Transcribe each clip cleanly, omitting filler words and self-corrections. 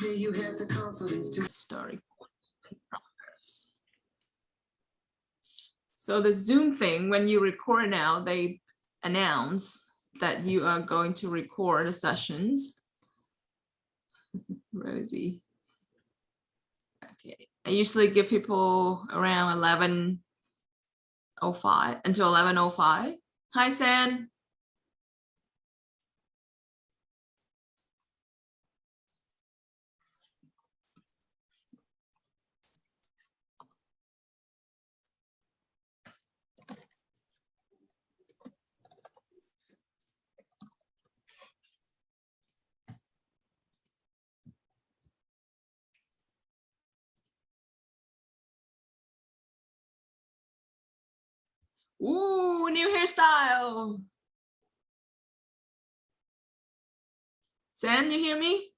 You have the confidence to start recording progress. So the Zoom thing, when you record now, they announce that you are going to record the sessions. Rosie. Okay, I usually give people around 11:05 until 11:05. Hi, San. Ooh, new hairstyle. San, you hear me?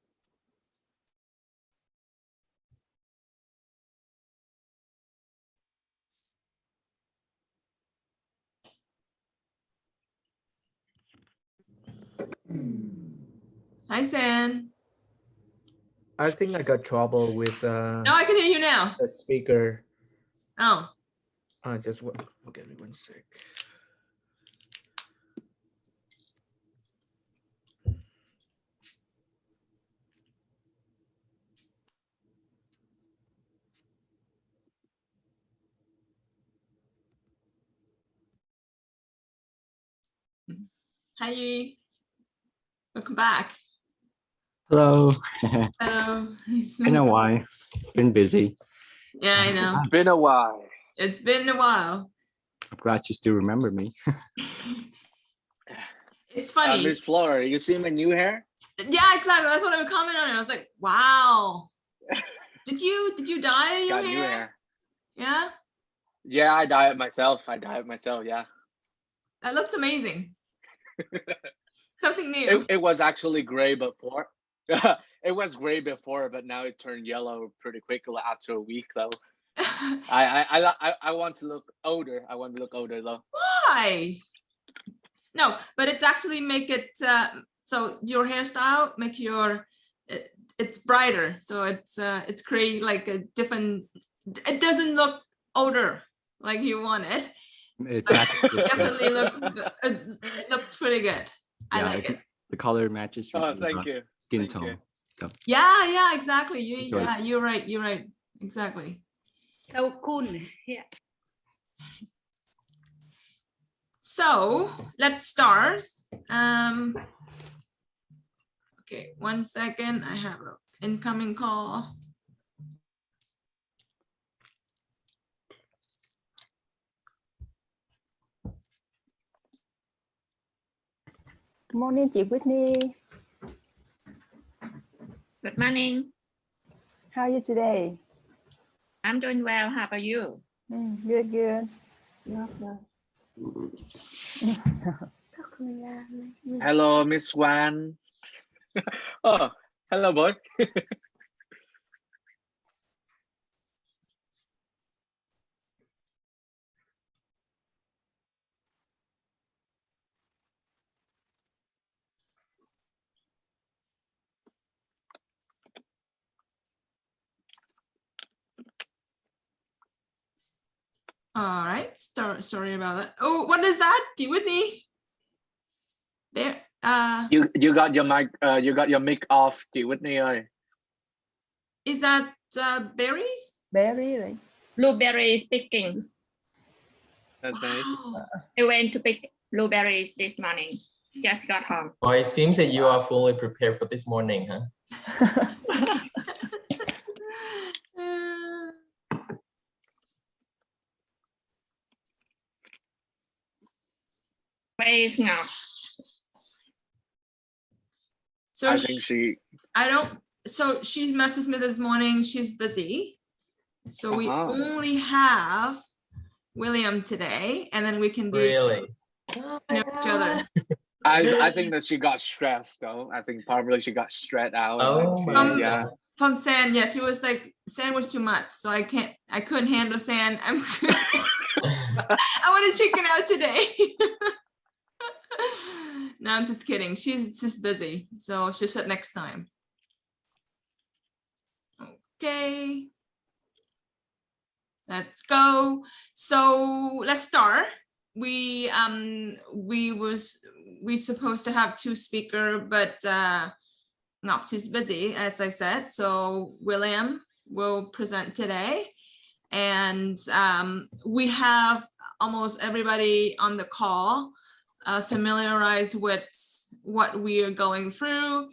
Hi, San. I think I got trouble with No, I can hear you now. the speaker. Oh. Just okay, one sec. Hi, welcome back. Hello. Hello. Been a while. Been busy. Yeah, I know. It's been a while. It's been a while. I'm glad you still remember me. It's funny. Miss Flora, you see my new hair? Yeah, exactly. That's what I would comment on. I was like, wow. Did you dye your Got new hair? hair. Yeah. Yeah, I dye it myself. Yeah. That looks amazing. Something new. It was actually gray before. It was gray before, but now it turned yellow pretty quickly after a week though. I want to look older. I want to look older though. Why? No, but it's actually make it so your hairstyle makes your it's brighter, so it's create like a different. It doesn't look older like you want it. It Definitely looks. It looks pretty good. I like it. The color matches your Thank you. skin Thank tone. you. So, Yeah, exactly. Enjoy. Yeah, you're right. Exactly. So cool. Yeah. So let's start. Okay, 1 second. I have an incoming call. Good morning, chị Whitney. Good morning. How are you today? I'm doing well. How about you? Good. Hello, Miss Wan. Oh, hello, boy. All right. Sorry about that. Oh, what is that? Do you with me? There. You got your mic. You got your mic off, chị Whitney ơi. Is that berries? Berry, right? Blueberry speaking. That's nice. Wow. I went to pick blueberries this morning. Just got home. Oh, it seems that you are fully prepared for this morning, huh? Where is Ngọc? So I think she. So she's messaged me this morning. She's busy. So we Uh-huh. only have William today, and then we can do Really? know each other. I think that she got stressed though. I think probably she got stressed out. Oh my yeah. God. From San, yeah, she was like, San was too much, so I couldn't handle San. I want to chicken out today. No, I'm just kidding. She's just busy, so she'll sit next time. Okay. Let's go. So let's start. We supposed to have 2 speakers, but not too busy, as I said. So William will present today, and we have almost everybody on the call familiarized with what we are going through.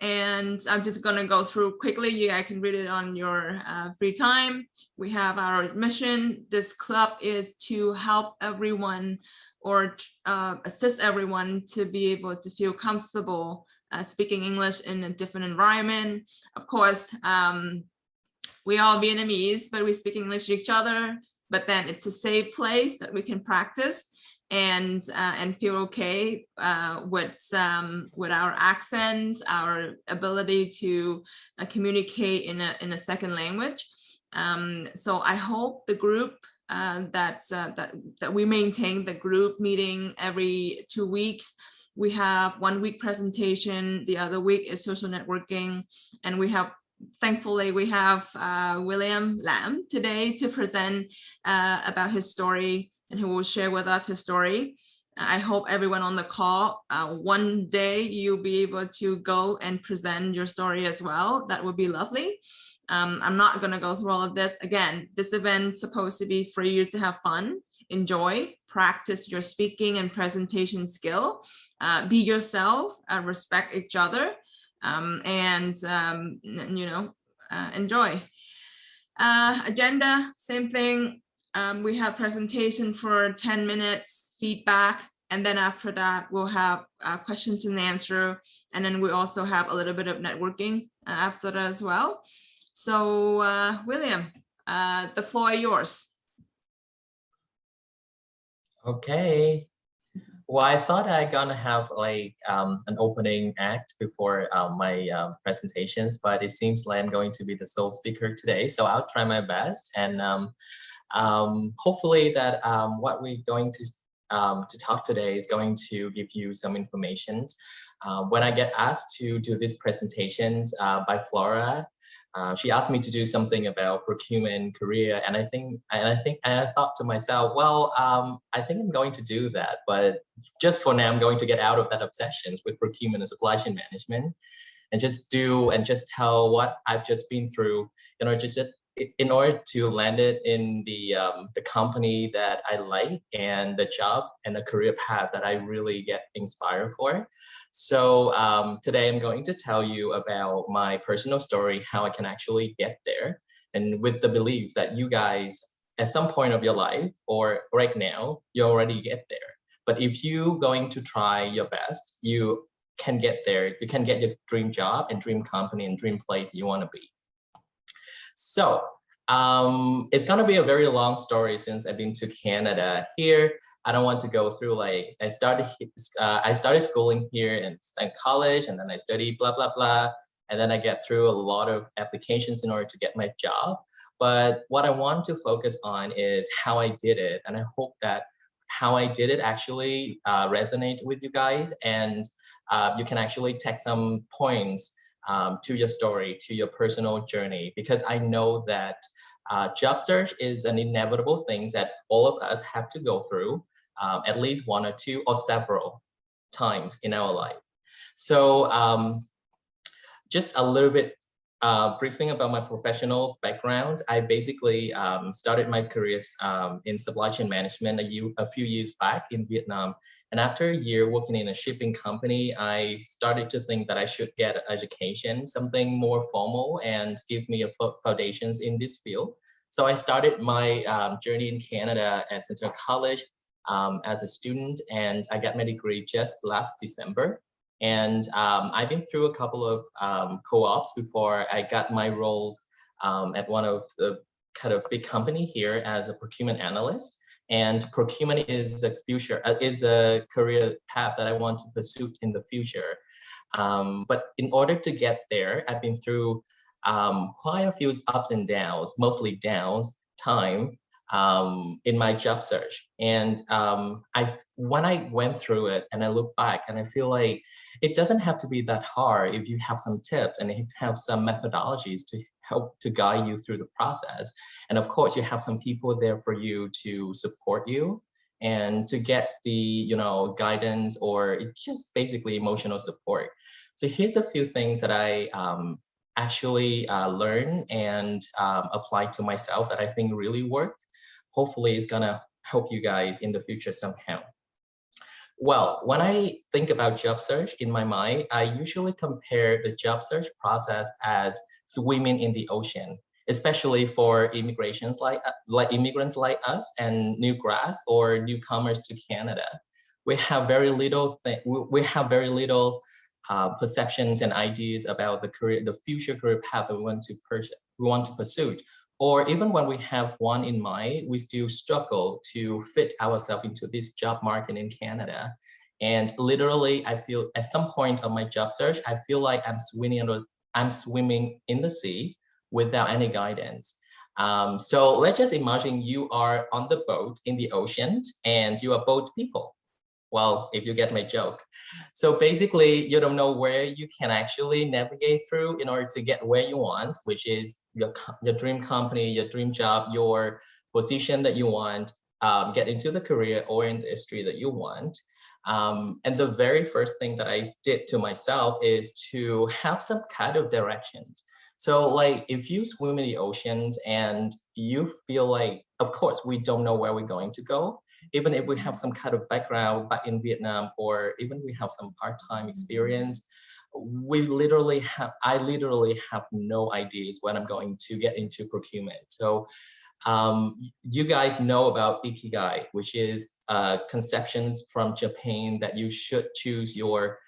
And I'm just going to go through quickly. You guys can read it on your free time. We have our mission. This club is to help everyone or assist everyone to be able to feel comfortable speaking English in a different environment. Of course, we all Vietnamese, but we speak English to each other. But then it's a safe place that we can practice and feel okay with our accents, our ability to communicate in a second language. So I hope the group that we maintain the group meeting every 2 weeks. We have 1 week presentation, the other week is social networking, and thankfully we have William Lam today to present about his story, and who will share with us his story. I hope everyone on the call, one day you'll be able to go and present your story as well. That would be lovely. I'm not going to go through all of this. Again, this event is supposed to be for you to have fun, enjoy, practice your speaking and presentation skill, be yourself, respect each other, and enjoy. Agenda, same thing. We have presentation for 10 minutes, feedback, and then after that we'll have questions and answer, and then we also have a little bit of networking after that as well. So William, the floor is yours. Okay. Well, I thought I'm gonna have like an opening act before my presentations, but it seems like I'm going to be the sole speaker today. So I'll try my best, and hopefully that what we're going to talk today is going to give you some information. When I get asked to do these presentations by Flora, she asked me to do something about procurement career, and I thought to myself, well, I think I'm going to do that, but just for now, I'm going to get out of that obsessions with procurement and supply chain management, and just tell what I've just been through, just in order to land it in the company that I like, and the job and the career path that I really get inspired for. So today I'm going to tell you about my personal story, how I can actually get there, and with the belief that you guys at some point of your life or right now, you already get there. But if you're going to try your best, you can get there. You can get your dream job and dream company and dream place you want to be. So it's gonna be a very long story since I've been to Canada. Here, I don't want to go through like I started schooling here and college, and then I studied blah blah blah, and then I get through a lot of applications in order to get my job. But what I want to focus on is how I did it, and I hope that how I did it actually resonate with you guys, and you can actually take some points to your story, to your personal journey, because I know that job search is an inevitable thing that all of us have to go through at least 1 or 2 or several times in our life. So just a little bit briefing about my professional background. I basically started my career in supply chain management a few years back in Vietnam. And after a year working in a shipping company, I started to think that I should get an education, something more formal and give me a foundations in this field. So I started my journey in Canada as into college as a student, and I got my degree just last December. And I've been through a couple of co-ops before I got my roles at one of the kind of big company here as a procurement analyst. And procurement is the future, is a career path that I want to pursue in the future. But in order to get there, I've been through quite a few ups and downs, mostly downs time. in my job search. And when I went through it and I look back and I feel like it doesn't have to be that hard if you have some tips and if you have some methodologies to help to guide you through the process. And of course, you have some people there for you to support you and to get the guidance, or it's just basically emotional support. So here's a few things that I actually learned and applied to myself that I think really worked. Hopefully it's gonna help you guys in the future somehow. Well, when I think about job search in my mind, I usually compare the job search process as swimming in the ocean, especially for immigrants like us and new grads or newcomers to Canada. We have very little perceptions and ideas about the future career path that we want to pursue. Or even when we have one in mind, we still struggle to fit ourselves into this job market in Canada. And literally, I feel at some point of my job search, I feel like I'm swimming in the sea without any guidance. So let's just imagine you are on the boat in the ocean and you are boat people. Well, if you get my joke. So basically, you don't know where you can actually navigate through in order to get where you want, which is your dream company, your dream job, your position that you want, get into the career or in the industry that you want. And the very first thing that I did to myself is to have some kind of directions. So like if you swim in the oceans and you feel like, of course, we don't know where we're going to go. Even if we have some kind of background back in Vietnam, or even we have some part-time experience, I literally have no ideas when I'm going to get into procurement. So you guys know about Ikigai, which is conceptions from Japan that you should choose your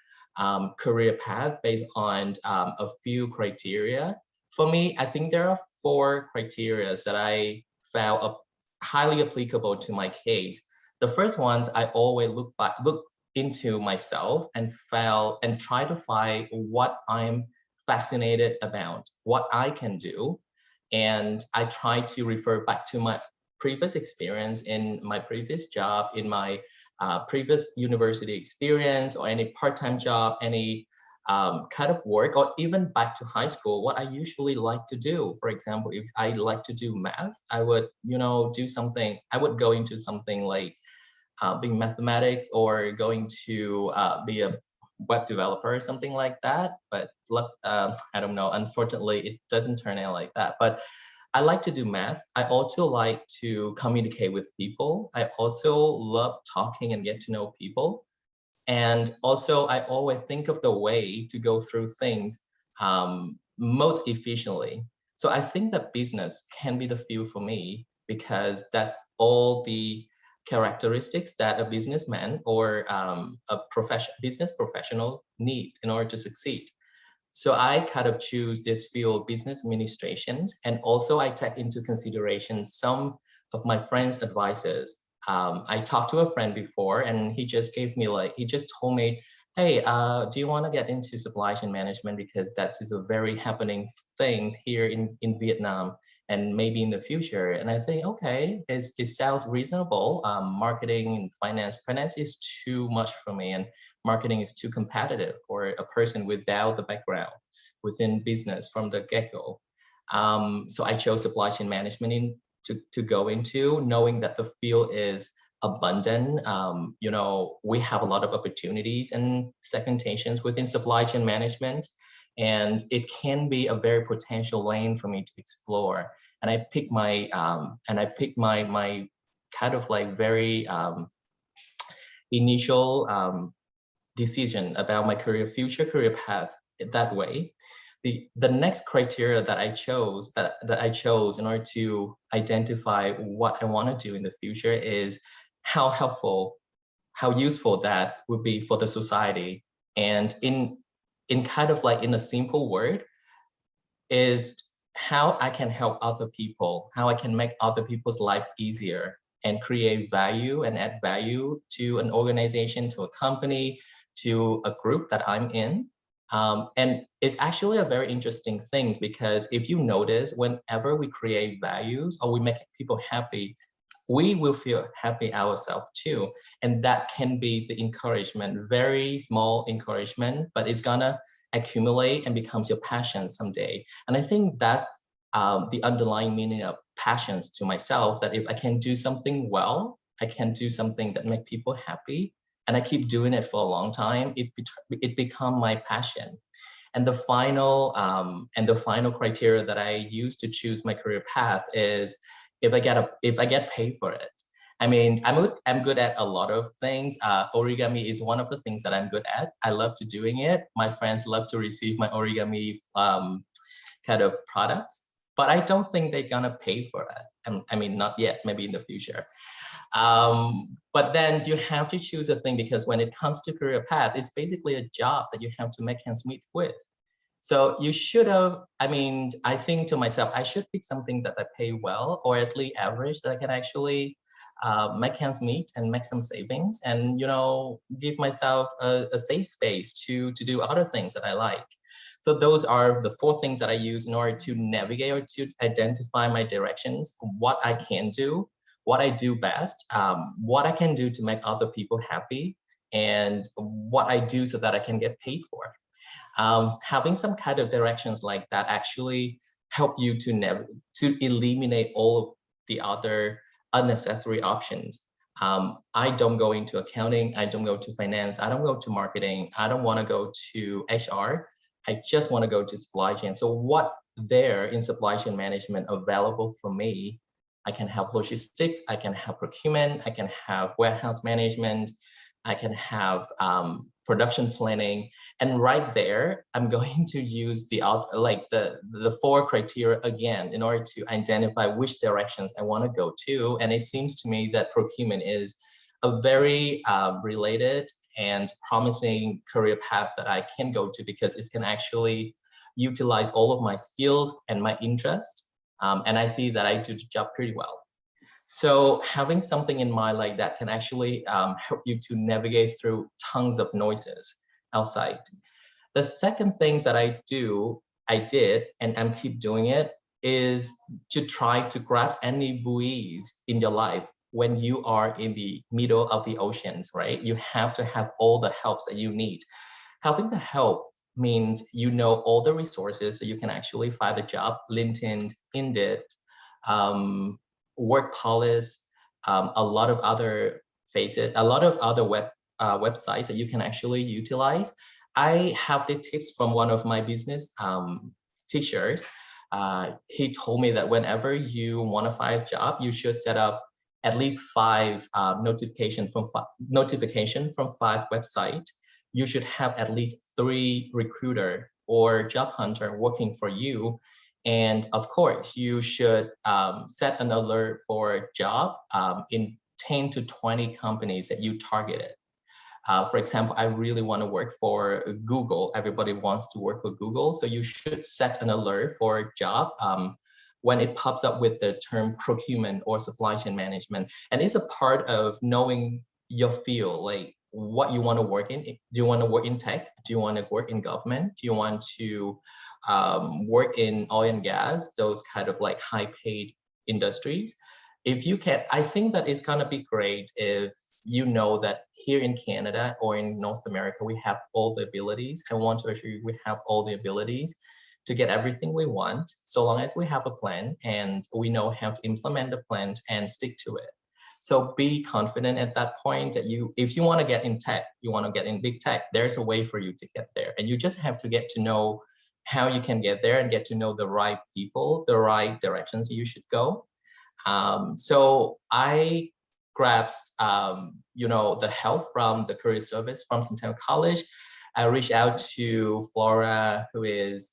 career path based on a few criteria. For me, I think there are 4 criteria that I found highly applicable to my case. The first ones, I always look into myself and try to find what I'm fascinated about, what I can do. And I try to refer back to my previous experience in my previous job, in my previous university experience, or any part-time job, any kind of work, or even back to high school, what I usually like to do. For example, if I like to do math, I would, do something, I would go into something like being mathematics, or going to be a web developer or something like that. But I don't know, unfortunately, it doesn't turn out like that. But I like to do math. I also like to communicate with people. I also love talking and get to know people. And also, I always think of the way to go through things most efficiently. So I think that business can be the field for me, because that's all the characteristics that a businessman or a business professional need in order to succeed. So I kind of choose this field, business administrations, and also I take into consideration some of my friends' advices. I talked to a friend before, and he just told me, hey, do you want to get into supply chain management, because that is a very happening thing here in Vietnam, and maybe in the future. And I think, okay, it sounds reasonable. Marketing and finance is too much for me, and marketing is too competitive for a person without the background within business from the get-go. So I chose supply chain management to go into, knowing that the field is abundant. We have a lot of opportunities and segmentations within supply chain management, and it can be a very potential lane for me to explore. And I picked my my kind of like very initial decision about my future career path that way. The next criteria that I chose in order to identify what I want to do in the future is how helpful, how useful that would be for the society. And in kind of like in a simple word, is how I can help other people, how I can make other people's life easier and create value and add value to an organization, to a company, to a group that I'm in. And it's actually a very interesting thing, because if you notice, whenever we create values or we make people happy, we will feel happy ourselves too. And that can be the encouragement, very small encouragement, but it's gonna accumulate and becomes your passion someday. And I think that's the underlying meaning of passions to myself, that if I can do something well, I can do something that make people happy, and I keep doing it for a long time, it become my passion. And the final criteria that I use to choose my career path is if I get paid for it. I mean, I'm good at a lot of things. Origami is one of the things that I'm good at. I love to doing it. My friends love to receive my origami kind of products, but I don't think they're gonna pay for it. I mean, not yet, maybe in the future. But then you have to choose a thing, because when it comes to career path, it's basically a job that you have to make ends meet with. So you should have, I mean, I think to myself, I should pick something that I pay well, or at least average, that I can actually make ends meet and make some savings, and, you know, give myself a safe space to do other things that I like. So those are the 4 things that I use in order to navigate or to identify my directions, what I can do, what I do best, what I can do to make other people happy, and what I do so that I can get paid for. Having some kind of directions like that actually help you to eliminate all of the other unnecessary options. I don't go into accounting, I don't go to finance, I don't go to marketing, I don't want to go to HR. I just want to go to supply chain. So what there in supply chain management available for me, I can have logistics, I can have procurement, I can have warehouse management, I can have production planning. And right there, I'm going to use the 4 criteria again in order to identify which directions I want to go to. And it seems to me that procurement is a very related and promising career path that I can go to, because it can actually utilize all of my skills and my interest. And I see that I do the job pretty well. So having something in mind like that can actually help you to navigate through tons of noises outside. The second things that I did, and I'm keep doing it, is to try to grasp any buoys in your life. When you are in the middle of the oceans, right? You have to have all the helps that you need. Having the help means you know all the resources, so you can actually find a job, LinkedIn, Indeed, Workpolis, a lot of other websites that you can actually utilize. I have the tips from one of my business teachers. He told me that whenever you want to find a job, you should set up at least 5 notification from 5 websites. You should have at least 3 recruiter or job hunter working for you. And of course, you should set an alert for a job in 10 to 20 companies that you targeted. For example, I really want to work for Google. Everybody wants to work for Google. So you should set an alert for a job when it pops up with the term procurement or supply chain management. And it's a part of knowing your field, like what you want to work in. Do you want to work in tech? Do you want to work in government? Do you want to work in oil and gas, those kind of like high paid industries? If you can, I think that it's gonna be great if you know that here in Canada or in North America, we have all the abilities. I want to assure you we have all the abilities to get everything we want, so long as we have a plan and we know how to implement the plan and stick to it. So be confident at that point that if you want to get in tech, you want to get in big tech, there's a way for you to get there. And you just have to get to know how you can get there and get to know the right people, the right directions you should go. So I grabbed, the help from the career service from Centennial College. I reached out to Flora, who was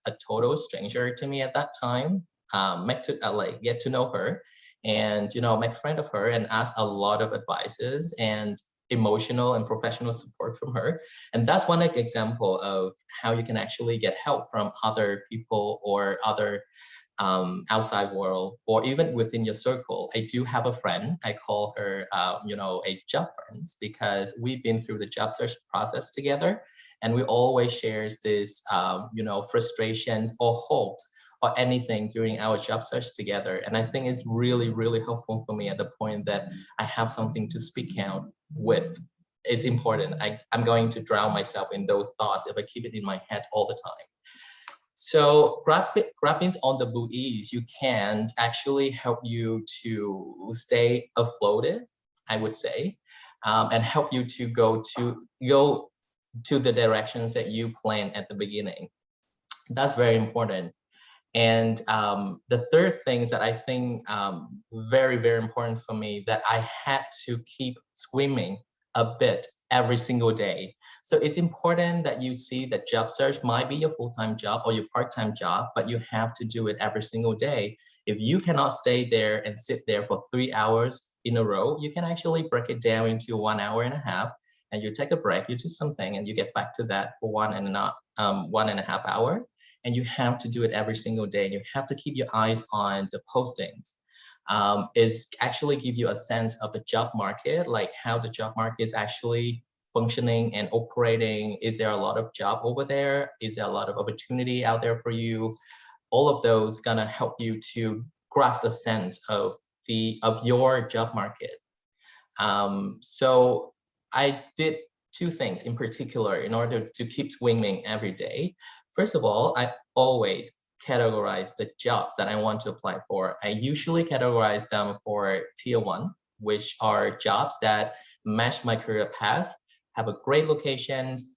a total stranger to me at that time. Get to know her, and make friend of her, and ask a lot of advices and emotional and professional support from her. And that's one example of how you can actually get help from other people or other outside world, or even within your circle. I do have a friend, I call her a job friend, because we've been through the job search process together, and we always shares this frustrations or hopes or anything during our job search together. And I think it's really, really helpful for me at the point that I have something to speak out with. It's important. I'm going to drown myself in those thoughts if I keep it in my head all the time. So graphings on the buoys, you can actually help you to stay afloated, I would say, and help you to go to the directions that you plan at the beginning. That's very important. And the third thing that I think very, very important for me, that I had to keep swimming a bit every single day. So it's important that you see that job search might be your full-time job or your part-time job, but you have to do it every single day. If you cannot stay there and sit there for 3 hours in a row, you can actually break it down into 1.5 hours, and you take a break, you do something, and you get back to that for 1.5 hours. And you have to do it every single day. You have to keep your eyes on the postings. Is actually give you a sense of the job market, like how the job market is actually functioning and operating. Is there a lot of job over there? Is there a lot of opportunity out there for you? All of those gonna help you to grasp a sense of your job market. So I did 2 things in particular in order to keep swimming every day. First of all, I always categorize the jobs that I want to apply for. I usually categorize them for tier 1, which are jobs that match my career path, have a great locations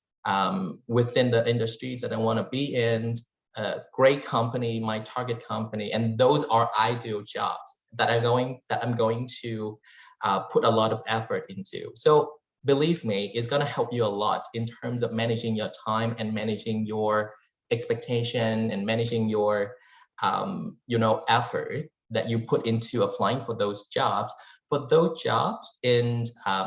within the industries that I want to be in, a great company, my target company, and those are ideal jobs that I'm going to put a lot of effort into. So believe me, it's going to help you a lot in terms of managing your time and managing your expectation and managing your effort that you put into applying for those jobs. For those jobs in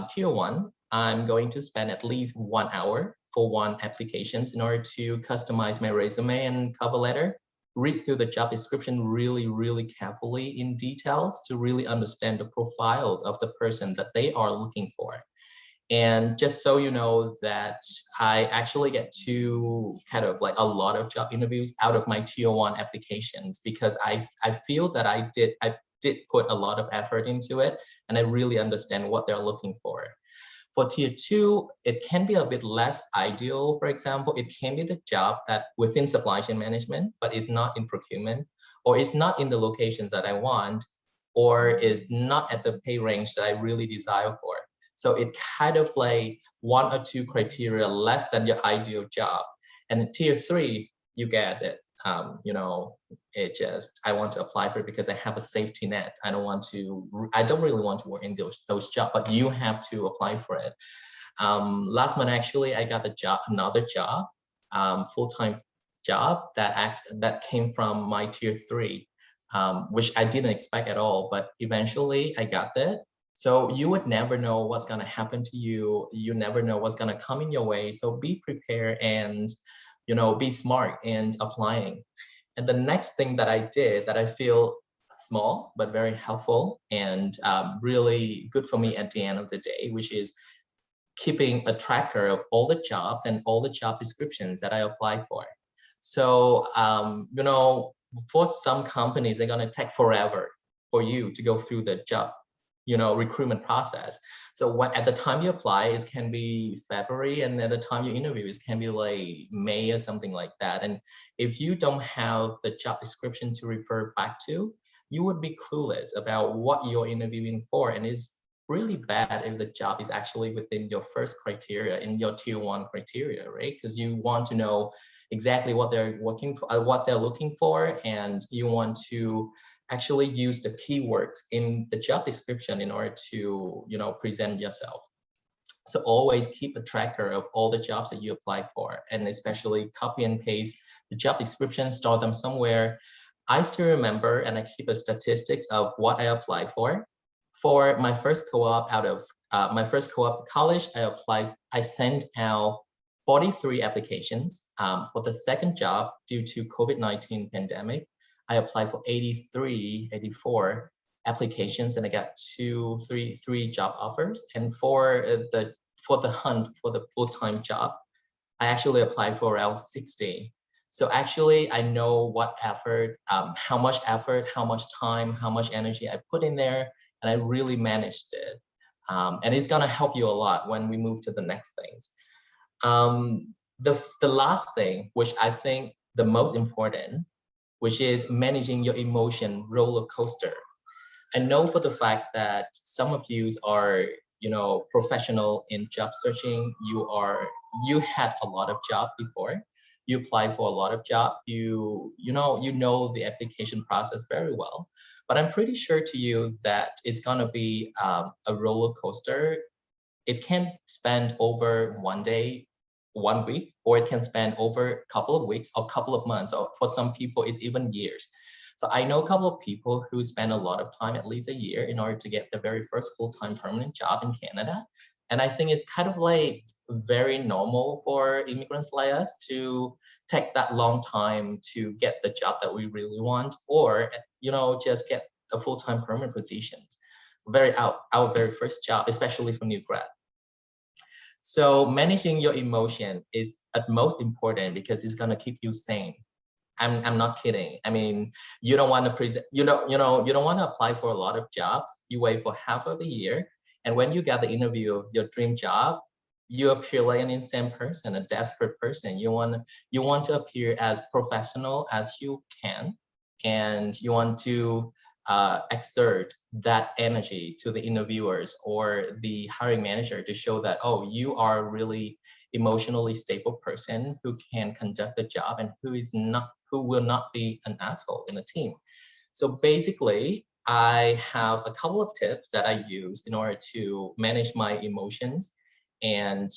tier 1, I'm going to spend at least 1 hour for one applications in order to customize my resume and cover letter, read through the job description really, really carefully in details to really understand the profile of the person that they are looking for. And just so you know that I actually get to kind of like a lot of job interviews out of my tier 1 applications, because I feel that I did put a lot of effort into it, and I really understand what they're looking for. For tier 2, it can be a bit less ideal. For example, it can be the job that within supply chain management, but is not in procurement, or is not in the locations that I want, or is not at the pay range that I really desire for. So it kind of like 1 or 2 criteria less than your ideal job. And in tier 3, you get it. It just, I want to apply for it because I have a safety net. I don't really want to work in those jobs, but you have to apply for it. Last month, actually, I got another job, full-time job that came from my tier 3, which I didn't expect at all, but eventually I got that. So you would never know what's going to happen to you. You never know what's going to come in your way. So be prepared and, be smart in applying. And the next thing that I did that I feel small, but very helpful and really good for me at the end of the day, which is keeping a tracker of all the jobs and all the job descriptions that I apply for. So, for some companies, they're going to take forever for you to go through the job recruitment process. So at the time you apply, it can be February, and at the time you interview, it can be like May or something like that. And if you don't have the job description to refer back to, you would be clueless about what you're interviewing for. And it's really bad if the job is actually within your first criteria, in your tier 1 criteria, right? Because you want to know exactly what they're looking for, and you want to actually use the keywords in the job description in order to, present yourself. So always keep a tracker of all the jobs that you apply for, and especially copy and paste the job description, store them somewhere. I still remember, and I keep a statistics of what I applied for. For my first co-op college, I sent out 43 applications. For the second job, due to COVID-19 pandemic, I applied for 84 applications, and I got three job offers. And for the hunt for the full-time job, I actually applied for around 60. So actually, I know what effort, how much effort, how much time, how much energy I put in there, and I really managed it. And it's gonna help you a lot when we move to the next things. The last thing, which I think the most important, which is managing your emotion roller coaster. I know for the fact that some of you are, professional in job searching. You had a lot of job before. You applied for a lot of job. You know the application process very well. But I'm pretty sure to you that it's gonna be a roller coaster. It can spend over 1 day, 1 week, or it can spend over a couple of weeks or couple of months, or for some people it's even years. So I know a couple of people who spend a lot of time, at least a year, in order to get their very first full-time permanent job in Canada. And I think it's kind of like very normal for immigrants like us to take that long time to get the job that we really want, or just get a full-time permanent position. Our very first job, especially for new grad. So managing your emotion is at most important because it's gonna keep you sane. I'm not kidding. I mean, you don't want to present, you don't want to apply for a lot of jobs. You wait for half of the year, and when you get the interview of your dream job, you appear like an insane person, a desperate person. You want to appear as professional as you can, and you want to exert that energy to the interviewers or the hiring manager to show that, oh, you are a really emotionally stable person who can conduct the job and who will not be an asshole in the team. So basically, I have a couple of tips that I use in order to manage my emotions and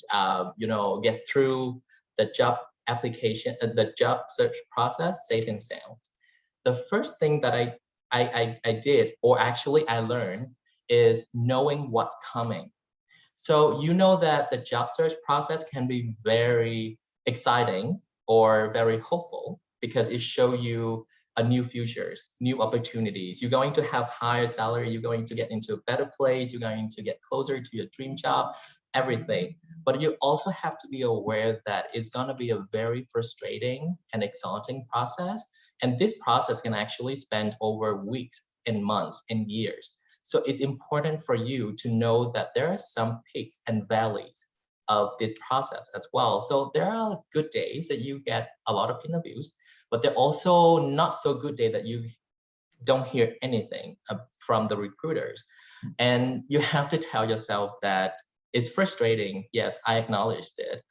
get through the job application, the job search process safe and sound. The first thing that I did, or actually I learned, is knowing what's coming. So you know that the job search process can be very exciting or very hopeful because it shows you a new futures, new opportunities. You're going to have higher salary, you're going to get into a better place, you're going to get closer to your dream job, everything. But you also have to be aware that it's going to be a very frustrating and exhausting process. And this process can actually spend over weeks and months and years. So it's important for you to know that there are some peaks and valleys of this process as well. So there are good days that you get a lot of interviews, but there are also not so good days that you don't hear anything from the recruiters. And you have to tell yourself that it's frustrating. Yes, I acknowledged it.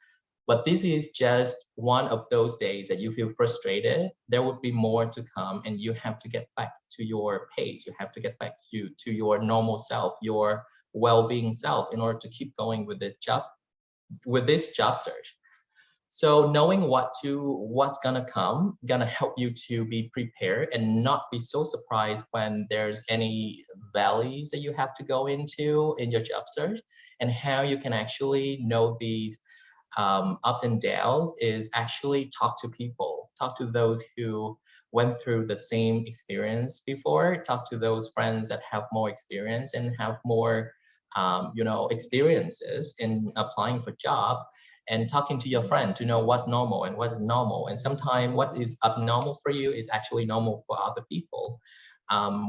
But this is just one of those days that you feel frustrated. There would be more to come, and you have to get back to your pace. You have to get back to your normal self, your well-being self, in order to keep going with this job search. So knowing what's gonna come, gonna help you to be prepared and not be so surprised when there's any valleys that you have to go into in your job search, and how you can actually know these ups and downs is actually talk to people, talk to those who went through the same experience before, talk to those friends that have more experience and have more experiences in applying for job, and talking to your friend to know what's normal and what's normal. And sometimes what is abnormal for you is actually normal for other people.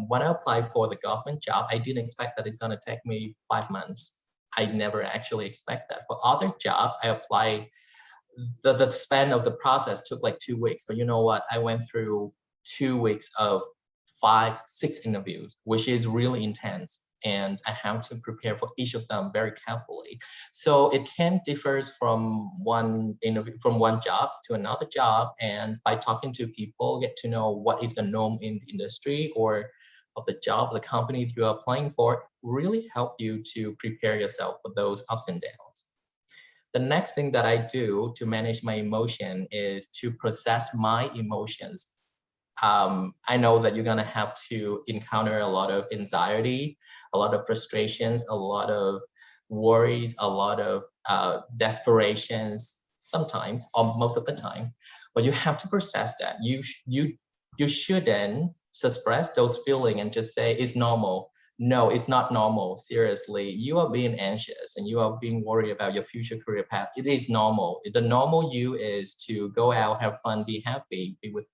When I applied for the government job, I didn't expect that it's going to take me 5 months. I never actually expect that. For other job, I applied, the span of the process took like 2 weeks, but you know what? I went through 2 weeks of 5-6 interviews, which is really intense. And I have to prepare for each of them very carefully. So it can differ from one job to another job. And by talking to people, get to know what is the norm in the industry or of the job, the company you're applying for, really help you to prepare yourself for those ups and downs. The next thing that I do to manage my emotion is to process my emotions. I know that you're gonna have to encounter a lot of anxiety, a lot of frustrations, a lot of worries, a lot of desperations sometimes, or most of the time, but you have to process that. You shouldn't suppress those feelings and just say it's normal. no, it's not normal. Seriously, you are being anxious and you are being worried about your future career path. It is normal. The normal you is to go out, have fun, be happy, be with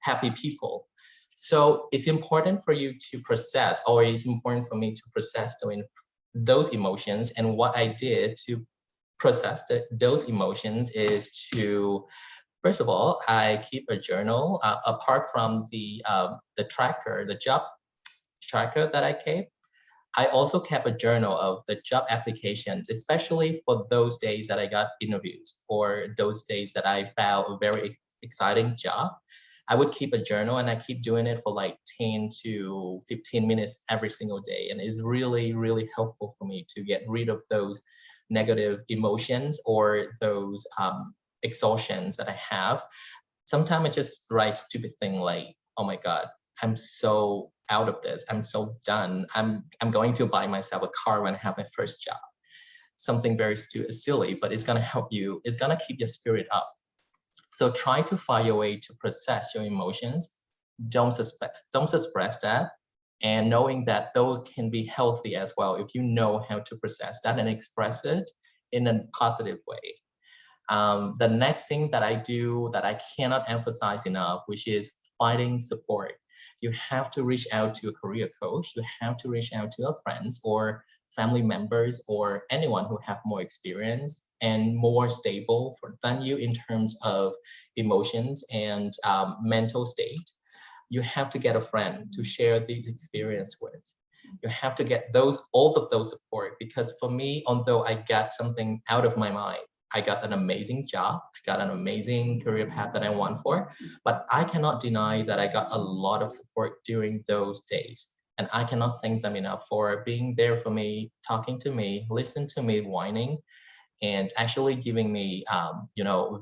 happy people. So it's important for you to process, or it's important for me to process those emotions. And what I did to process those emotions is to, first of all, I keep a journal apart from the tracker, the job tracker that I kept. I also kept a journal of the job applications, especially for those days that I got interviews or those days that I found a very exciting job. I would keep a journal and I keep doing it for like 10 to 15 minutes every single day. And it's really, really helpful for me to get rid of those negative emotions or those exhaustions that I have. Sometimes I just write stupid thing like, oh my God, I'm so out of this. I'm so done. I'm going to buy myself a car when I have my first job. Something very silly, but it's gonna help you. It's gonna keep your spirit up. So try to find a way to process your emotions. Don't suppress that. And knowing that those can be healthy as well if you know how to process that and express it in a positive way. The next thing that I do that I cannot emphasize enough, which is finding support. You have to reach out to a career coach. You have to reach out to your friends or family members or anyone who have more experience and more stable than you in terms of emotions and mental state. You have to get a friend to share these experience with. You have to get all of those support, because for me, although I got something out of my mind, I got an amazing job, I got an amazing career path that I want for, but I cannot deny that I got a lot of support during those days. And I cannot thank them enough for being there for me, talking to me, listen to me whining, and actually giving me,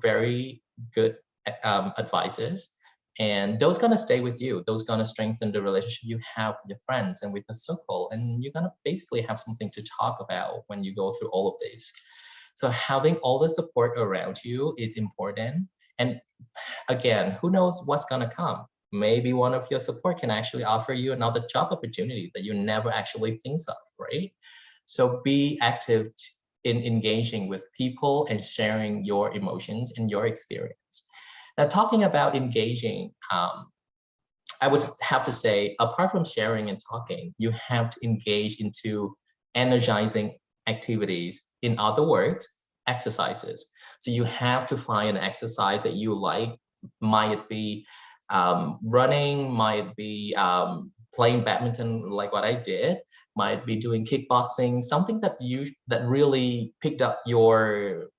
very good advices. And those gonna stay with you. Those gonna strengthen the relationship you have with your friends and with the circle. And you're gonna basically have something to talk about when you go through all of this. So having all the support around you is important. And again, who knows what's gonna come? Maybe one of your support can actually offer you another job opportunity that you never actually think of, right? So be active in engaging with people and sharing your emotions and your experience. Now, talking about engaging, I would have to say, apart from sharing and talking, you have to engage into energizing activities. In other words, exercises. So you have to find an exercise that you like. Might it be running, might be playing badminton like what I did, might be doing kickboxing, something that really picked up your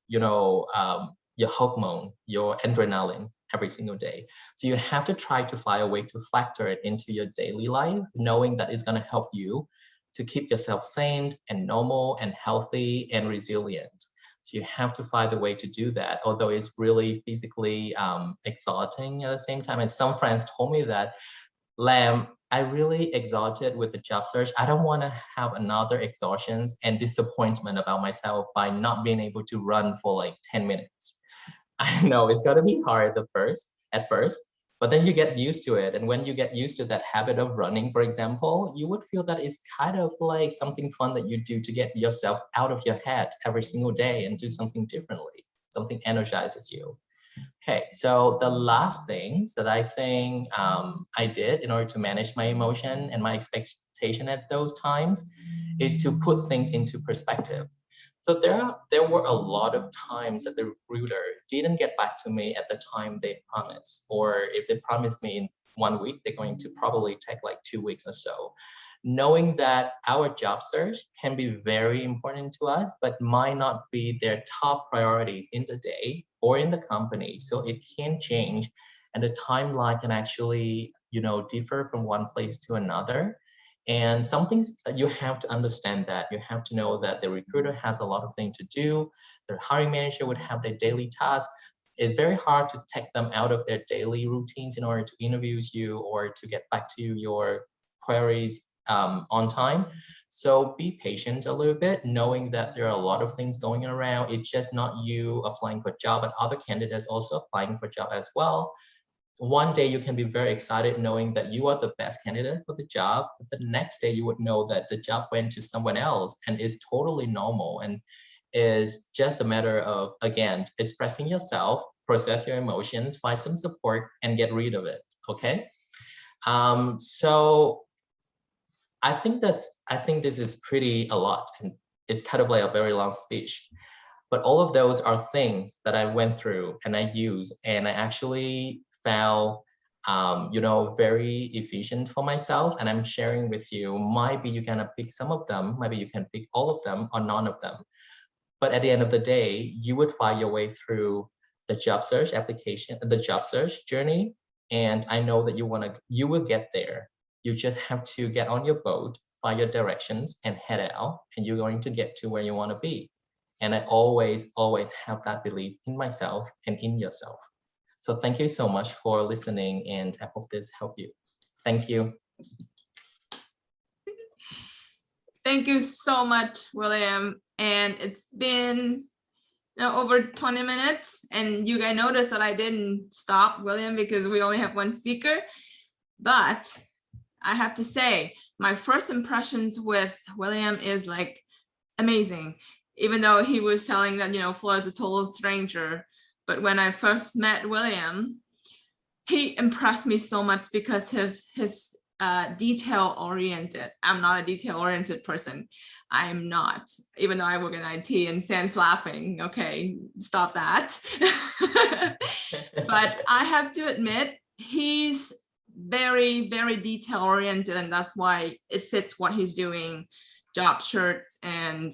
hormone, your adrenaline every single day. So you have to try to find a way to factor it into your daily life, knowing that it's going to help you to keep yourself sane and normal and healthy and resilient. So you have to find a way to do that, although it's really physically exhausting at the same time. And some friends told me that, Lam, I really exhausted with the job search. I don't want to have another exhaustions and disappointment about myself by not being able to run for like 10 minutes. I know it's gonna be hard at first, but then you get used to it. And when you get used to that habit of running, for example, you would feel that it's kind of like something fun that you do to get yourself out of your head every single day and do something differently. Something energizes you. Okay, so the last things that I think I did in order to manage my emotion and my expectation at those times is to put things into perspective. So there were a lot of times that the recruiter didn't get back to me at the time they promised, or if they promised me in 1 week, they're going to probably take like 2 weeks or so. Knowing that our job search can be very important to us, but might not be their top priorities in the day or in the company. So it can change, and the timeline can actually, differ from one place to another. And some things you have to understand that. You have to know that the recruiter has a lot of things to do. The hiring manager would have their daily tasks. It's very hard to take them out of their daily routines in order to interview you or to get back to your queries on time. So be patient a little bit, knowing that there are a lot of things going around. It's just not you applying for a job, but other candidates also applying for a job as well. one day you can be very excited knowing that you are the best candidate for the job, but the next day you would know that the job went to someone else, and is totally normal, and is just a matter of, again, expressing yourself, process your emotions, find some support, and get rid of it. Okay. So I think this is pretty a lot, and it's kind of like a very long speech. But all of those are things that I went through and I use, and I actually found, very efficient for myself. And I'm sharing with you. Maybe you can pick some of them, maybe you can pick all of them or none of them. But at the end of the day, you would find your way through the job search application, the job search journey. And I know that you will get there. You just have to get on your boat, find your directions, and head out, and you're going to get to where you want to be. And I always have that belief in myself and in yourself. So thank you so much for listening, and I hope this helped you. Thank you. Thank you so much, William. And it's been over 20 minutes, and you guys noticed that I didn't stop William because we only have one speaker. But I have to say, my first impressions with William is like amazing. Even though he was telling that, Florida's a total stranger. But when I first met William, he impressed me so much because his detail oriented. I'm not a detail oriented person. I'm not, even though I work in IT, and Sam's laughing. Okay, stop that. But I have to admit, he's very, very detail oriented, and that's why it fits what he's doing. Job shirts and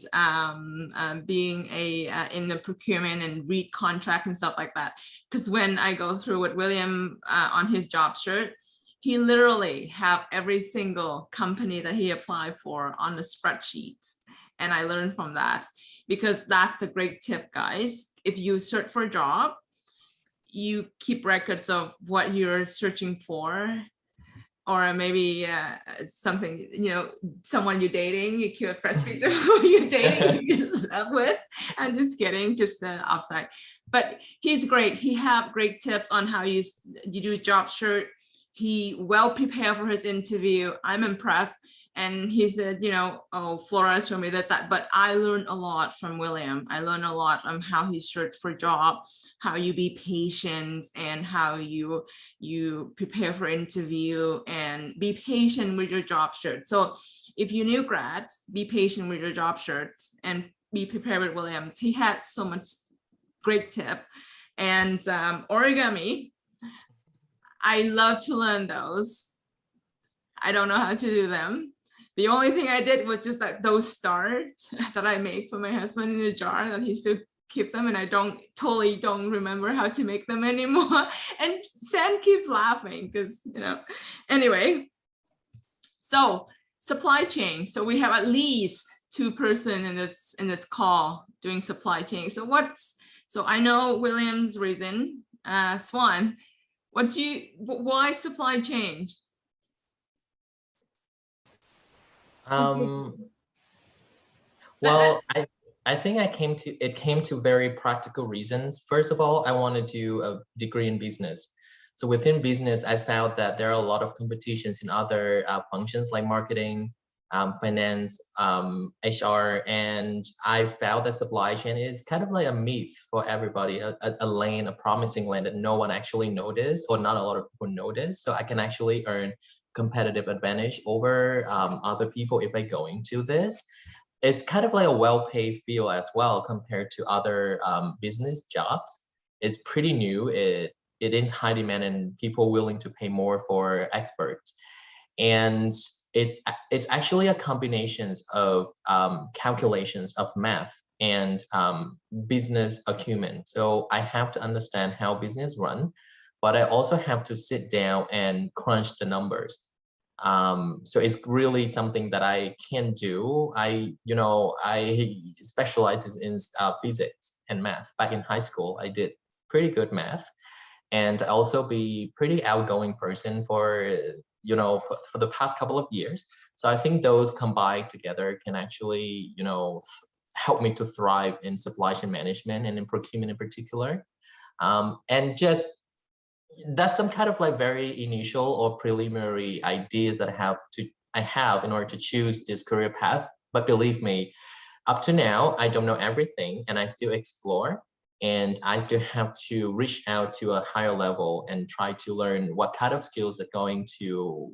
being in the procurement and read contract and stuff like that. Because when I go through with William on his job shirt, he literally have every single company that he applied for on the spreadsheets. And I learned from that, because that's a great tip, guys. If you search for a job, you keep records of what you're searching for. Or maybe something, someone you're dating, you keep a press read of who you're dating, you love with. I'm just kidding, just the upside. But he's great. He have great tips on how you do job search. He well prepared for his interview. I'm impressed. And he said, oh, Flora showed me that. But I learned a lot from William. I learned a lot on how he searched for a job, how you be patient, and how you prepare for interview, and be patient with your job search. So if you're new grads, be patient with your job search and be prepared with William. He had so much great tip. And origami, I love to learn those. I don't know how to do them. The only thing I did was just like those stars that I make for my husband in a jar that he still keep them, and I totally don't remember how to make them anymore. And Sam keeps laughing because, anyway. So supply chain. So we have at least 2 person in this call doing supply chain. So I know William's reason. Swan, why supply chain? Well, I think it came to very practical reasons. First of all, I want to do a degree in business. So within business, I found that there are a lot of competitions in other functions like marketing, finance, HR, and I found that supply chain is kind of like a myth for everybody, a lane, a promising lane that no one actually noticed, or not a lot of people notice. So I can actually earn competitive advantage over other people if I go into this. It's kind of like a well-paid field as well compared to other business jobs. It's pretty new. It is high demand and people willing to pay more for experts. And it's actually a combination of calculations of math and business acumen. So I have to understand how business run, but I also have to sit down and crunch the numbers. So it's really something that I can do. I specialize in physics and math. Back in high school, I did pretty good math, and I also be pretty outgoing person for the past couple of years. So I think those combined together can actually help me to thrive in supply chain management and in procurement in particular. And just that's some kind of like very initial or preliminary ideas that I have in order to choose this career path. But believe me, up to now, I don't know everything and I still explore, and I still have to reach out to a higher level and try to learn what kind of skills are going to,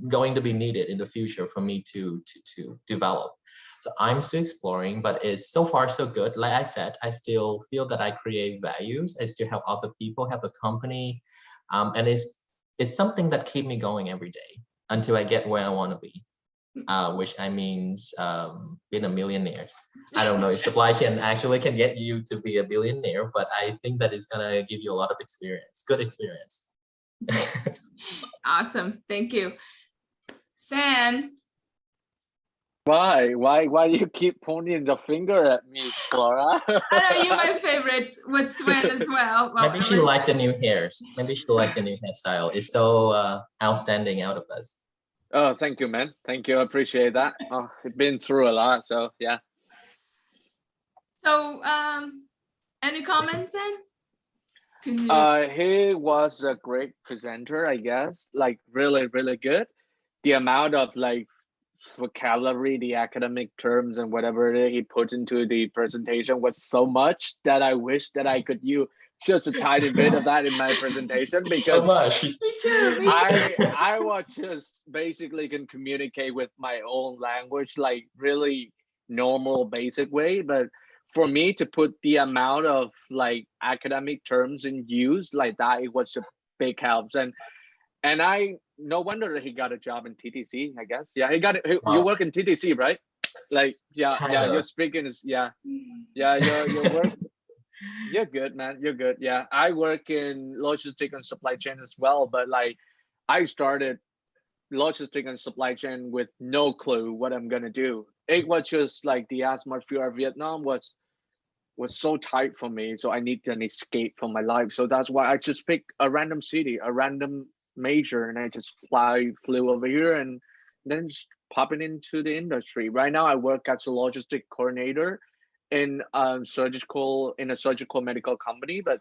going to be needed in the future for me to develop. So I'm still exploring, but it's so far so good. Like I said, I still feel that I create values. I still help other people, help the company, and it's something that keep me going every day until I get where I want to be. Which I means being a millionaire. I don't know if supply chain actually can get you to be a billionaire, but I think that is gonna give you a lot of experience, good experience. Awesome, thank you. San. Why you keep pointing the finger at me, Flora? I know you're my favorite with Sven as well. Well, Maybe she likes the new hairs. Maybe she likes the new hairstyle. It's so outstanding out of us. Oh, thank you, man. Thank you. I appreciate that. Oh, I've been through a lot, so yeah. So, any comments then? He was a great presenter, I guess. Like really, really good. The amount of like vocabulary, the academic terms, and whatever he put into the presentation was so much that I wish that I could use just a tiny bit of that in my presentation, because so much. Me too. I was just basically can communicate with my own language, like really normal, basic way. But for me to put the amount of like academic terms in use like that, it was a big help. And I no wonder that he got a job in TTC, I guess. Yeah, he got it. You work in TTC, right? Like, yeah, you're speaking is your work. You're good, man. You're good. Yeah, I work in logistics and supply chain as well, but like I started logistics and supply chain with no clue what I'm gonna do. It was just like the atmosphere of Vietnam was so tight for me, so I needed an escape from my life. So that's why I just picked a random city, a random major, and I just flew over here and then just popping into the industry. Right now, I work as a logistic coordinator in a surgical medical company, but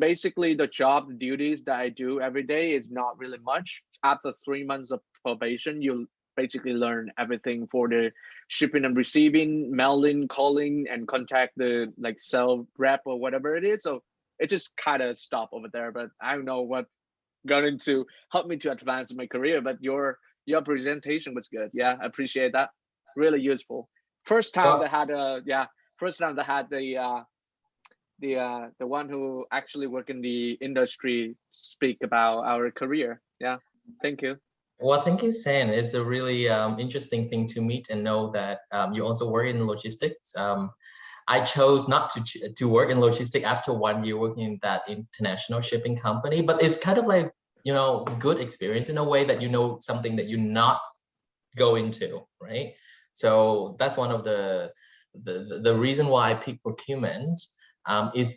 basically the job, the duties that I do every day is not really much. After 3 months of probation, you basically learn everything for the shipping and receiving, mailing, calling, and contact the like sales rep or whatever it is. So it just kind of stop over there, but I don't know what going to help me to advance my career. But your presentation was good. Yeah, I appreciate that. Really useful. First time that had the one who actually work in the industry speak about our career. Yeah, thank you. Well, thank you, San. It's a really interesting thing to meet and know that you also work in logistics. I chose not to work in logistics after 1 year working in that international shipping company, but it's kind of like, good experience in a way that something that you're not go into, right? So that's one of the reason why I picked procurement. It's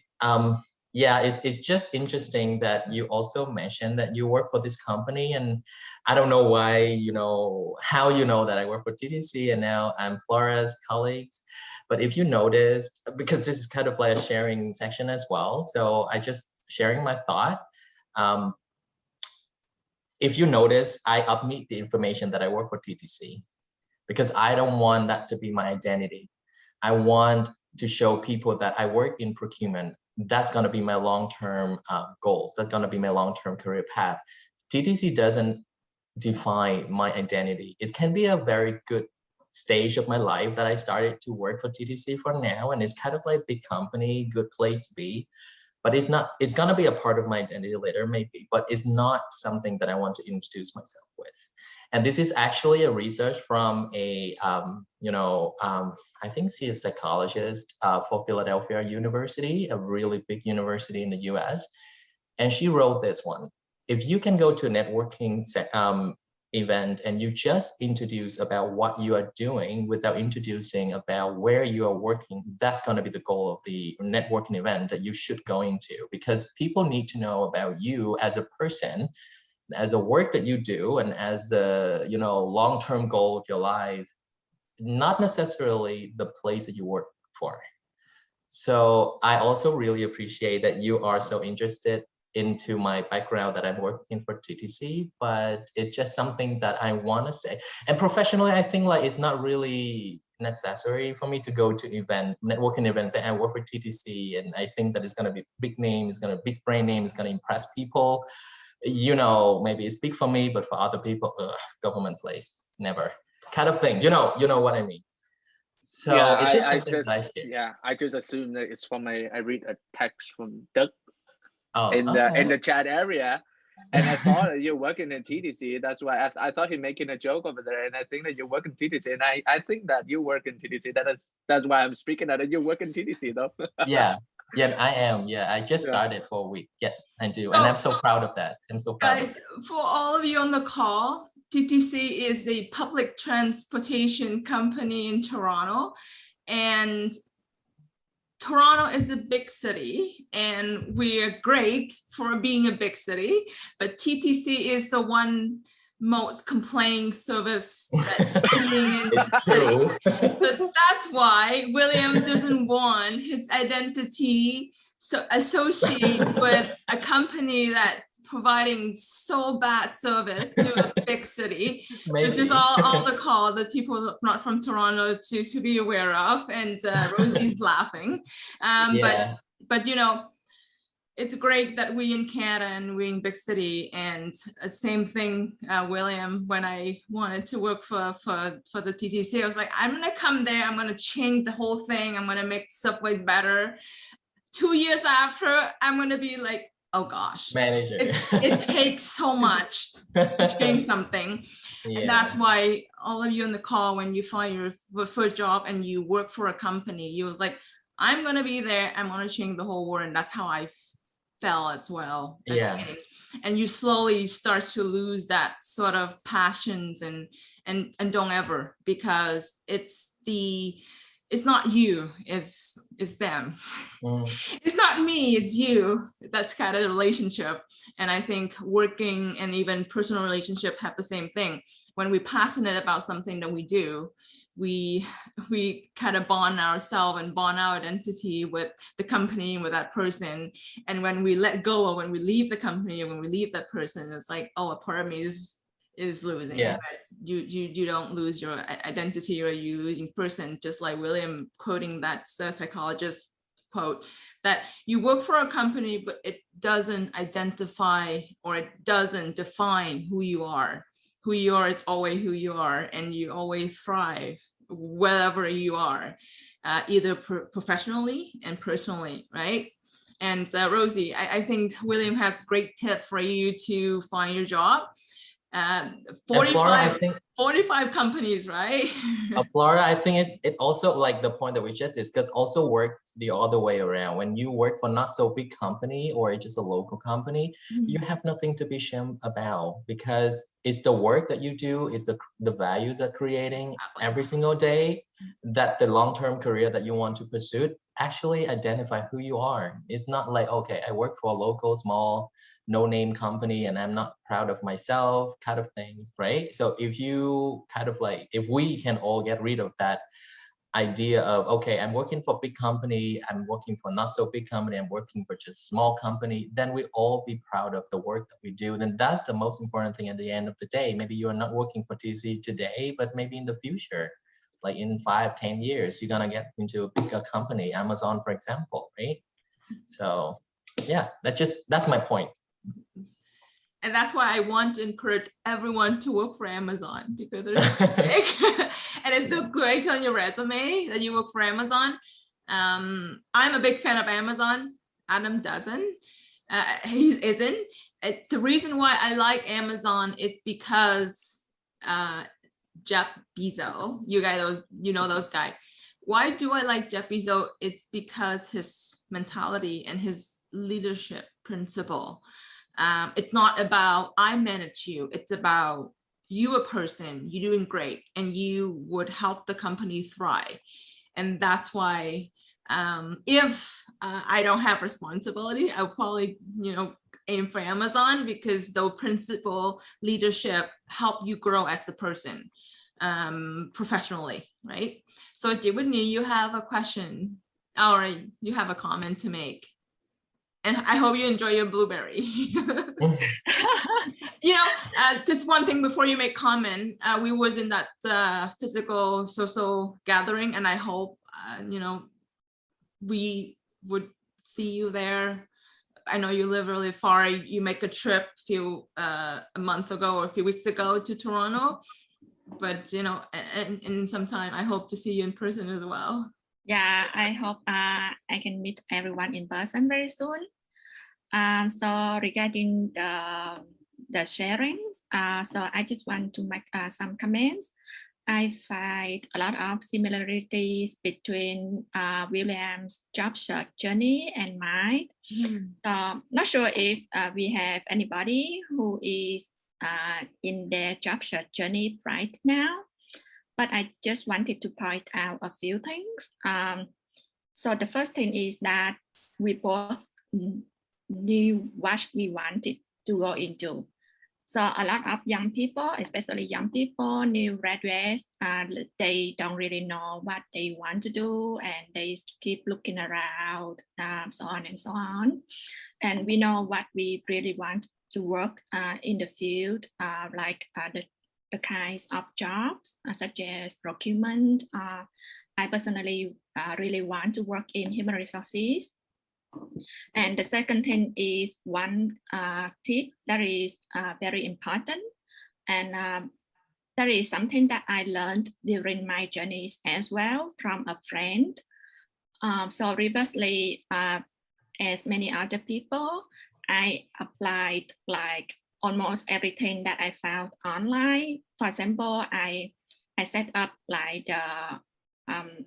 just interesting that you also mentioned that you work for this company, and I don't know why, how that I work for TTC and now I'm Flora's colleagues. But if you noticed, because this is kind of like a sharing section as well, so I just sharing my thought. If you notice, I omit the information that I work for TTC because I don't want that to be my identity. I want to show people that I work in procurement. That's going to be my long-term goals. That's going to be my long-term career path. TTC doesn't define my identity. It can be a very good stage of my life that I started to work for TTC for now, and it's kind of like big company, good place to be. But it's not. It's going to be a part of my identity later, maybe, but it's not something that I want to introduce myself with. And this is actually a research from a, I think she is a psychologist for Philadelphia University, a really big university in the US. And she wrote this one. If you can go to a networking event and you just introduce about what you are doing without introducing about where you are working, that's going to be the goal of the networking event that you should go into, because people need to know about you as a person, as a work that you do, and as the long-term goal of your life, not necessarily the place that you work for. So I also really appreciate that you are so interested into my background that I'm working for TTC, but it's just something that I want to say. And professionally, I think like it's not really necessary for me to go to networking events. I work for TTC, and I think that it's going to be big name, it's going to big brand name, it's going to impress people. You know, maybe it's big for me, but for other people, government place, never. Kind of things, you know what I mean. So yeah, it's just I something that I just share. I just assume that it's from I read a text from Doug Oh, in okay. the chat area, and I thought you're working in TTC. That's why I thought he's making a joke over there, and I think that you work in TTC, and I think that you work in TTC. That's why I'm speaking that you work in TTC though. Yeah, I am. Yeah, I just Yeah. started for a week. Yes, I do, and I'm so proud of that. I'm so proud of Guys, it. for all of you on the call, TTC is the public transportation company in Toronto, and Toronto is a big city, and we're great for being a big city, but TTC is the one most complaint service that being in It's the city. true. So that's why William doesn't want his identity so associated with a company that providing so bad service to a big city. Maybe. So just all the call that people not from Toronto to be aware of, and Rosie's laughing. Yeah. But you know, it's great that we in Canada and we in big city, and same thing, William, when I wanted to work for the TTC, I was like, I'm gonna come there, I'm gonna change the whole thing, I'm gonna make subways better. 2 years after, I'm gonna be like, oh gosh, Manager. it takes so much to change something. Yeah. And that's why all of you on the call, when you find your first job and you work for a company, you was like, I'm gonna be there, I'm gonna change the whole world. And that's how I felt as well. Yeah. And you slowly start to lose that sort of passions and don't ever, because it's not you, it's them. It's not me, it's you. That's kind of the relationship. And I think working and even personal relationship have the same thing. When we're passionate about something that we do, we kind of bond ourselves and bond our identity with the company, with that person. And when we let go, or when we leave the company, or when we leave that person, it's like, oh, a part of me is losing. Yeah. But you don't lose your identity, or you losing person. Just like William quoting that psychologist quote, that you work for a company, but it doesn't identify, or it doesn't define who you are. Who you are is always who you are, and you always thrive wherever you are, either professionally and personally, right? And Rosie, I think William has a great tip for you to find your job. 45 companies, right? Flora, I think it also, like the point that we just discussed, also works the other way around. When you work for not so big company or just a local company, you have nothing to be ashamed about, because it's the work that you do, is the values that creating every single day, that the long-term career that you want to pursue actually identify who you are. It's not like, okay, I work for a local small no-name company and I'm not proud of myself kind of things, right? So if you kind of like, if we can all get rid of that idea of, okay, I'm working for a big company, I'm working for not so big company, I'm working for just small company, then we all be proud of the work that we do. Then that's the most important thing at the end of the day. Maybe you are not working for TC today, but maybe in the future, like in 5-10 years, you're gonna get into a bigger company, Amazon, for example, right? So yeah, that's my point. And that's why I want to encourage everyone to work for Amazon, because they're so big. And it's so great on your resume that you work for Amazon. I'm a big fan of Amazon. Adam doesn't. He isn't. The reason why I like Amazon is because Jeff Bezos, you guys, you know those guys. Why do I like Jeff Bezos? It's because his mentality and his leadership principle. It's not about I manage you, it's about you, a person, you're doing great, and you would help the company thrive. And that's why if I don't have responsibility, I'll probably, aim for Amazon, because the principal leadership help you grow as a person professionally, right? So Whitney, you have a question or you have a comment to make. And I hope you enjoy your blueberry. You know, just one thing before you make comment, we was in that physical social gathering, and I hope, you know, we would see you there. I know you live really far. You make a trip a month ago or a few weeks ago to Toronto, but you know, and in some time, I hope to see you in person as well. Yeah, I hope I can meet everyone in person very soon. So regarding the sharing, so I just want to make some comments. I find a lot of similarities between William's job search journey and mine. So not sure if we have anybody who is in their job search journey right now, but I just wanted to point out a few things. So the first thing is that we both knew what we wanted to go into. So a lot of young people, especially young people, new graduates, they don't really know what they want to do, and they keep looking around, so on and so on. And we know what we really want to work in the field, like the kinds of jobs such as procurement. I personally really want to work in human resources. And the second thing is one tip that is very important, and that is something that I learned during my journeys as well from a friend. So previously, as many other people, I applied like almost everything that I found online. For example, I set up like the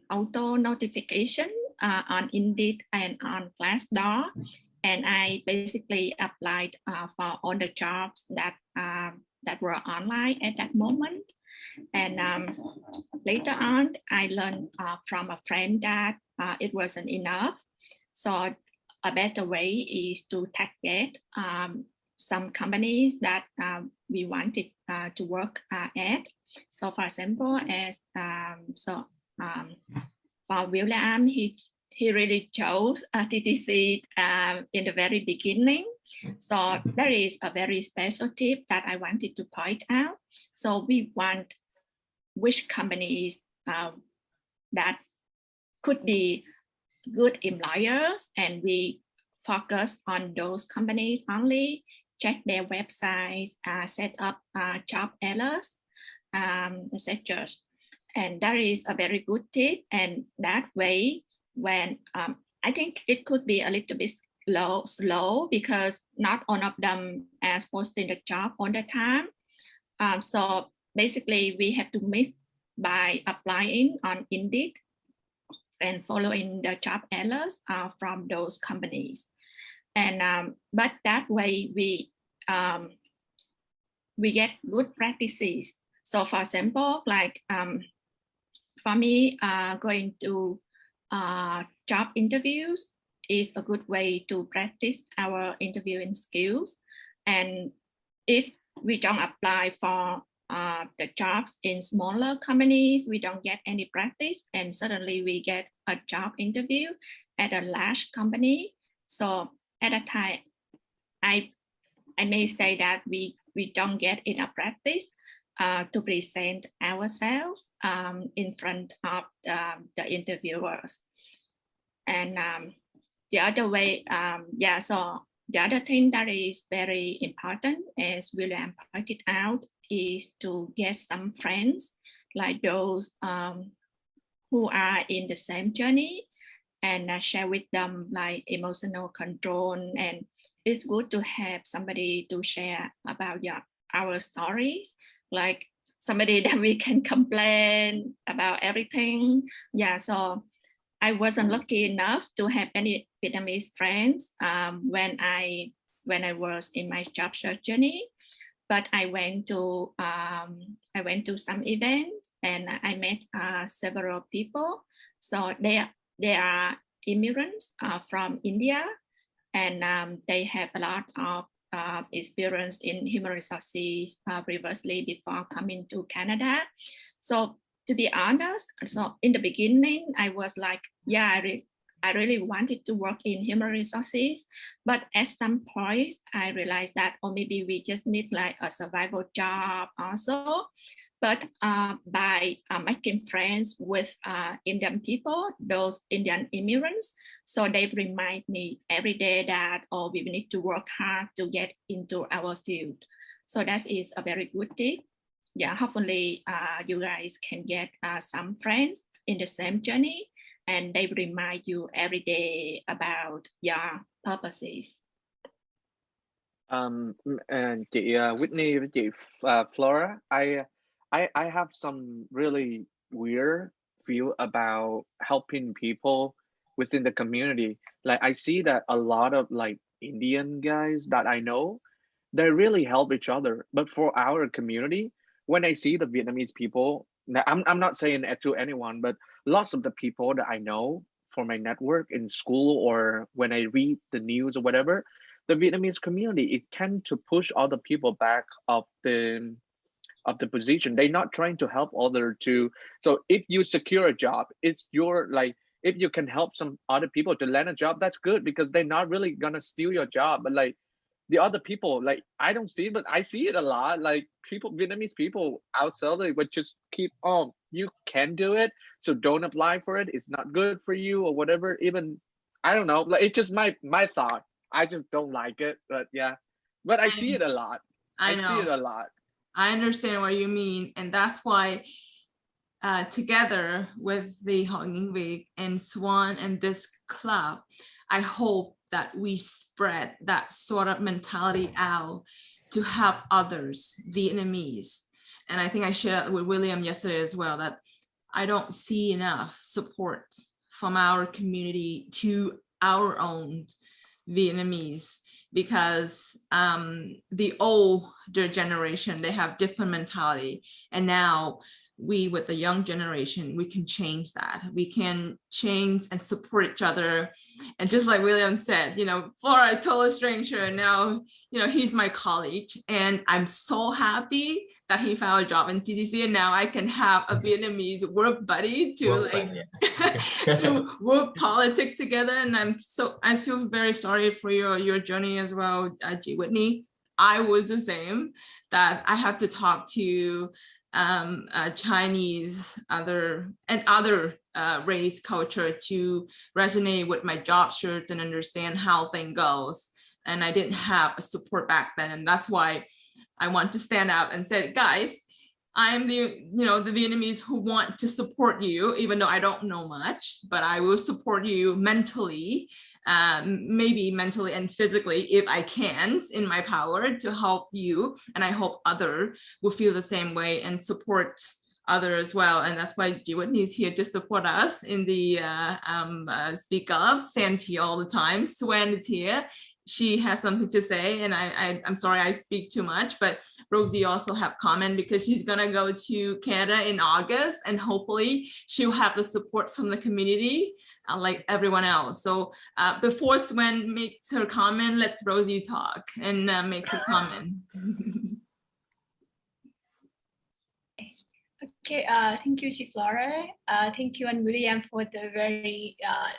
auto notification on Indeed and on Glassdoor, and I basically applied for all the jobs that were online at that moment. And later on, I learned from a friend that it wasn't enough. So a better way is to target some companies that we wanted to work at. So for example, as for William, he really chose TTC in the very beginning. So there is a very special tip that I wanted to point out. So we want which companies that could be good employers, and we focus on those companies only, check their websites, set up job alerts, etc. And that is a very good tip. And that way, when I think it could be a little bit slow because not all of them are posting the job all the time. So basically, we have to miss by applying on Indeed and following the job alerts from those companies. And but that way we get good practices. So for example, like for me, going to job interviews is a good way to practice our interviewing skills. And if we don't apply for the jobs in smaller companies, we don't get any practice, and suddenly we get a job interview at a large company. So at a time, I may say that we don't get enough practice to present ourselves in front of the interviewers. And the other way, so the other thing that is very important, as William pointed out, is to get some friends, like those who are in the same journey, and share with them like emotional control. And it's good to have somebody to share about our stories, like somebody that we can complain about everything. Yeah, so I wasn't lucky enough to have any Vietnamese friends when I was in my job search journey, but I went to some events and I met several people. So they are immigrants from India, and they have a lot of experience in human resources previously before coming to Canada. So to be honest, so in the beginning, I was like, yeah, I really wanted to work in human resources, but at some point I realized that, or maybe we just need like a survival job also. But by making friends with Indian people, those Indian immigrants, so they remind me every day that, oh, we need to work hard to get into our field. So that is a very good thing. Yeah, hopefully you guys can get some friends in the same journey, and they remind you every day about your purposes. And chị Whitney với chị Flora, I have some really weird feel about helping people within the community. Like I see that a lot of like Indian guys that I know, they really help each other. But for our community, when I see the Vietnamese people, now I'm not saying it to anyone, but lots of the people that I know for my network in school or when I read the news or whatever, the Vietnamese community, it tend to push other people back of the position. They're not trying to help other to. So if you secure a job, it's your like, if you can help some other people to land a job, that's good because they're not really gonna steal your job. But like the other people, like I don't see it, but I see it a lot. Like people, Vietnamese people outside, they would just keep, oh, you can do it, so don't apply for it. It's not good for you or whatever. Even I don't know. Like it's just my thought. I just don't like it. But yeah, but I see it a lot. I see it know. a lot. I understand what you mean, and that's why together with the HNV and Swan and this club, I hope that we spread that sort of mentality out to help others, Vietnamese. And I think I shared with William yesterday as well that I don't see enough support from our community to our own Vietnamese, because the older generation, they have different mentality, and now we with the young generation, we can change that. We can change and support each other. And just like William said, you know, for a total stranger, now, you know, he's my colleague, and I'm so happy that he found a job in TTC, and now I can have a Vietnamese work buddy to to work politics together. And I feel very sorry for your journey as well, G. Whitney. I was the same, that I have to talk to Chinese, other race culture to resonate with my job search and understand how things goes. And I didn't have a support back then, and that's why I want to stand up and say, guys, I'm the Vietnamese who want to support you, even though I don't know much, but I will support you mentally, maybe mentally and physically if I can, in my power, to help you. And I hope others will feel the same way and support others as well. And that's why G. Whitney is here to support us in the SpeakUp. Sam's here all the time. Swen is here. She has something to say, and I'm sorry I speak too much, but Rosie also have comment because she's gonna go to Canada in August, and hopefully she'll have the support from the community like everyone else. So before Swen makes her comment, let Rosie talk and make her comment. Okay, thank you, Chief Flora. Thank you and William for the very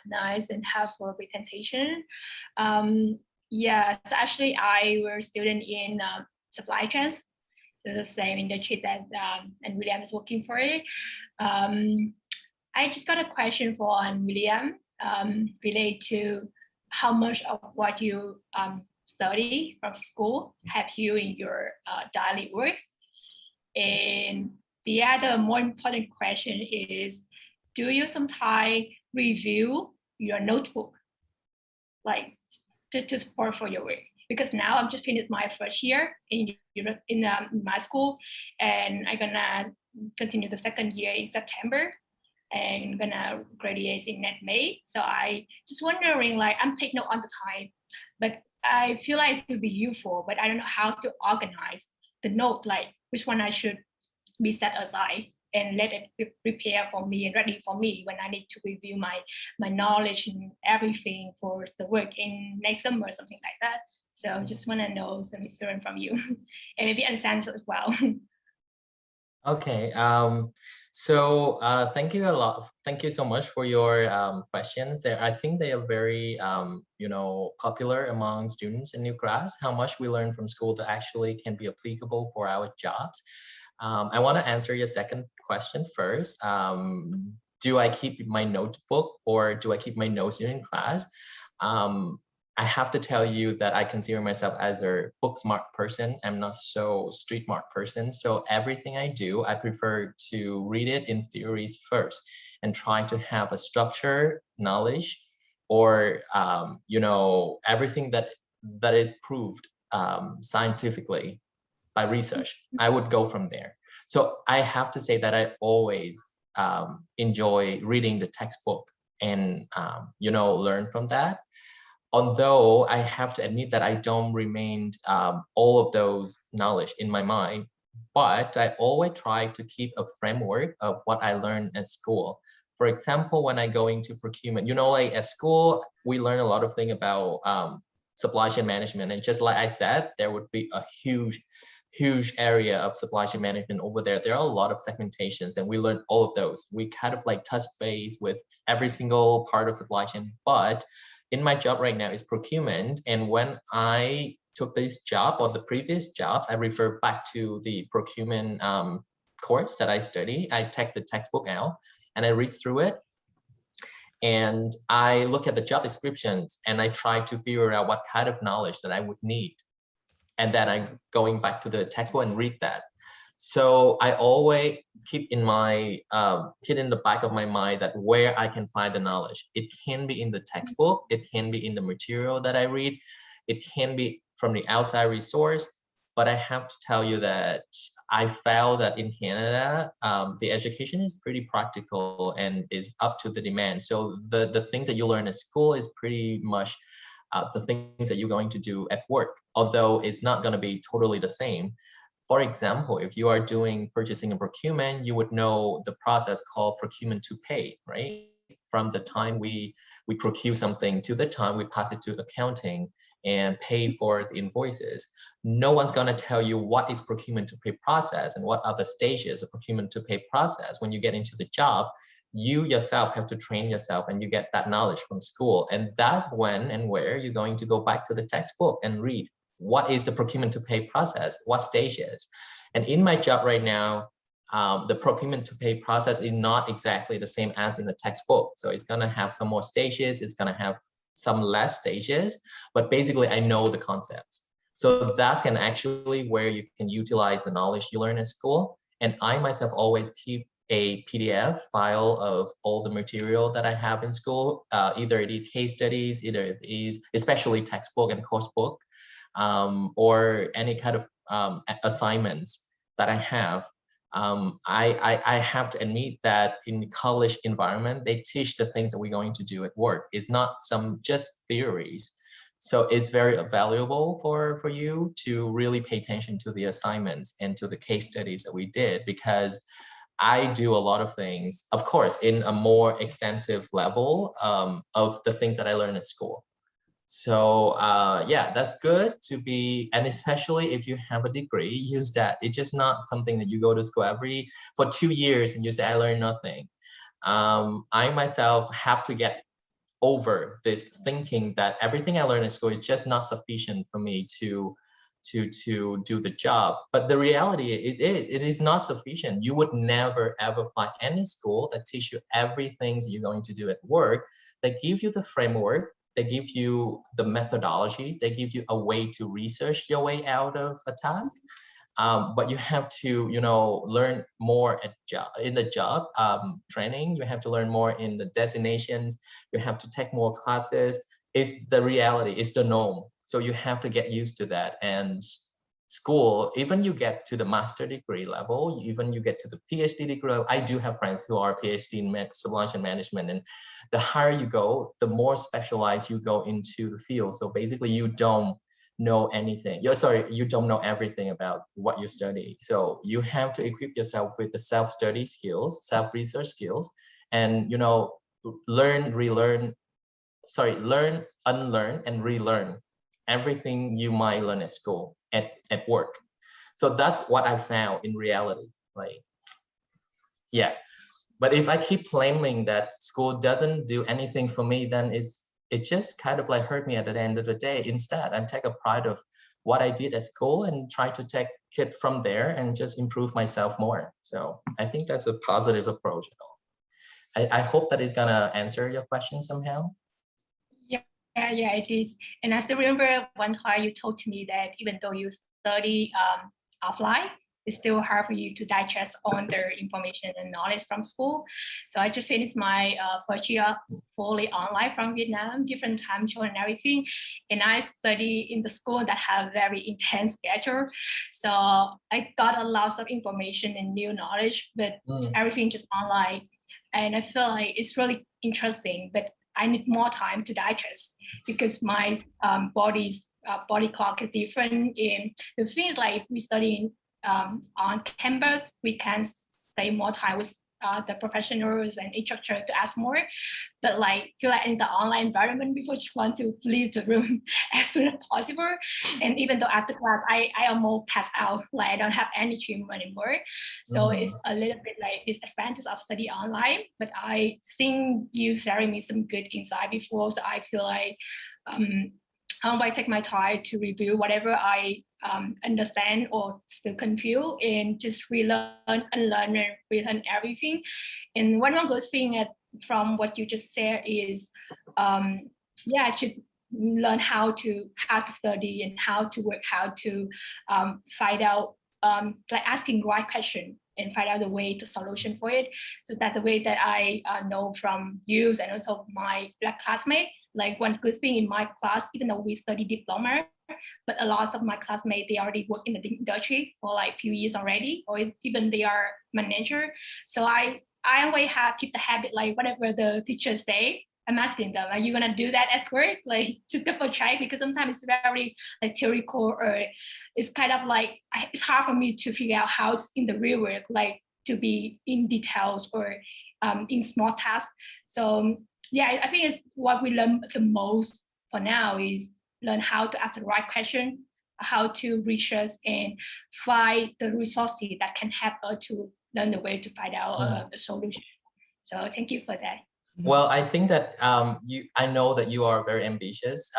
nice and helpful presentation. Yeah, so actually I was a student in supply chain, so the same industry that and William is working for it. I just got a question for William related to how much of what you study from school have you in your daily work. And the other more important question is, do you sometimes review your notebook, like to support for your work? Because now I'm just finished my first year in my school, and I'm gonna continue the second year in September, and gonna graduate in next May. So I just wondering, like, I'm taking note on the time, but I feel like it would be useful, but I don't know how to organize the note, like which one I should be set aside and let it be prepared for me and ready for me when I need to review my knowledge and everything for the work in next summer or something like that. So just want to know some experience from you and maybe understand as well. Okay. So thank you a lot. Thank you so much for your questions. There, I think they are very popular among students in new class. How much we learn from school that actually can be applicable for our jobs. I want to answer your second question first. Do I keep my notebook or do I keep my notes during class? I have to tell you that I consider myself as a book smart person. I'm not so street smart person. So everything I do, I prefer to read it in theories first and try to have a structured knowledge or, everything that is proved scientifically by research. I would go from there. So I have to say that I always enjoy reading the textbook and, learn from that. Although I have to admit that I don't remain all of those knowledge in my mind, but I always try to keep a framework of what I learned at school. For example, when I go into procurement, like at school, we learn a lot of things about supply chain management. And just like I said, there would be a huge area of supply chain management over there. There are a lot of segmentations and we learn all of those. We kind of like touch base with every single part of supply chain, but in my job right now is procurement. And when I took this job or the previous jobs, I refer back to the procurement course that I study. I take the textbook out and I read through it. And I look at the job descriptions and I try to figure out what kind of knowledge that I would need. And then I'm going back to the textbook and read that. So I always keep in my keep in the back of my mind that where I can find the knowledge. It can be in the textbook, it can be in the material that I read, it can be from the outside resource. But I have to tell you that I found that in Canada, the education is pretty practical and is up to the demand. So the things that you learn at school is pretty much the things that you're going to do at work, although it's not going to be totally the same. For example, if you are doing purchasing and procurement, you would know the process called procurement to pay, right? From the time we procure something to the time we pass it to accounting and pay for the invoices. No one's going to tell you what is procurement to pay process and what are the stages of procurement to pay process. When you get into the job, you yourself have to train yourself and you get that knowledge from school. And that's when and where you're going to go back to the textbook and read. What is the procurement to pay process? What stages? And in my job right now, the procurement to pay process is not exactly the same as in the textbook. So it's gonna have some more stages, it's gonna have some less stages, but basically I know the concepts. So that's actually where you can utilize the knowledge you learn at school. And I myself always keep a PDF file of all the material that I have in school, either it is case studies, either it is especially textbook and course book, or any kind of assignments that I have. I have to admit that in college environment, they teach the things that we're going to do at work. It's not some just theories. So it's very valuable for you to really pay attention to the assignments and to the case studies that we did, because I do a lot of things, of course, in a more extensive level of the things that I learned at school. So yeah, that's good to be, and especially if you have a degree, use that. It's just not something that you go to school for 2 years and you say, I learned nothing. I myself have to get over this thinking that everything I learned at school is just not sufficient for me to do the job. But the reality, it is not sufficient. You would never ever find any school that teach you everything you're going to do at work. They give you the framework, they give you the methodologies, they give you a way to research your way out of a task. But you have to, learn more in the job training. You have to learn more in the designations. You have to take more classes. It's the reality, it's the norm. So you have to get used to that. And school, even you get to the master degree level, even you get to the PhD degree level. I do have friends who are PhD in supply chain management, and the higher you go, the more specialized you go into the field. So basically you don't know anything. You don't know everything about what you study. So you have to equip yourself with the self-study skills, self-research skills, and learn, unlearn, and relearn everything you might learn at school, at work. So that's what I found in reality. Like, Yeah. But if I keep claiming that school doesn't do anything for me, then it just kind of like hurt me at the end of the day. Instead, I take a pride of what I did at school and try to take it from there and just improve myself more. So I think that's a positive approach. I hope that is gonna answer your question somehow. Yeah, it is. And I still remember one time you told me that even though you study offline, it's still hard for you to digest all the information and knowledge from school. So I just finished my first year fully online from Vietnam, different time zone and everything. And I study in the school that have very intense schedule. So I got a lot of information and new knowledge, but everything just online. And I feel like it's really interesting, but I need more time to digest because my body clock is different. And the thing is, like, if we study on campus, we can spend more time with the professionals and instructor to ask more. But like, feel like in the online environment, people just want to leave the room as soon as possible. And even though after class, I almost pass out, like I don't have energy anymore. So it's a little bit like disadvantage of study online. But I think you sharing me some good insight before, so I feel like I take my time to review whatever I understand or still confused, and just relearn, unlearn, and relearn everything. And one more good thing from what you just said is, I should learn how to study and how to work, how to find out, like asking right question and find out the way to solution for it. So that's the way that I know from you and also my Black classmate. Like, one good thing in my class, even though we study diploma, but a lot of my classmates, they already work in the industry for like a few years already, or even they are manager. So I always keep the habit, like whatever the teachers say, I'm asking them, are you gonna do that at work? Like, to double check, because sometimes it's very like theoretical, or it's kind of like, it's hard for me to figure out how it's in the real work, like to be in details or in small tasks. So yeah, I think it's what we learn the most for now is learn how to ask the right question, how to research and find the resources that can help us to learn the way to find out the solution. So thank you for that. Well, I think that I know that you are very ambitious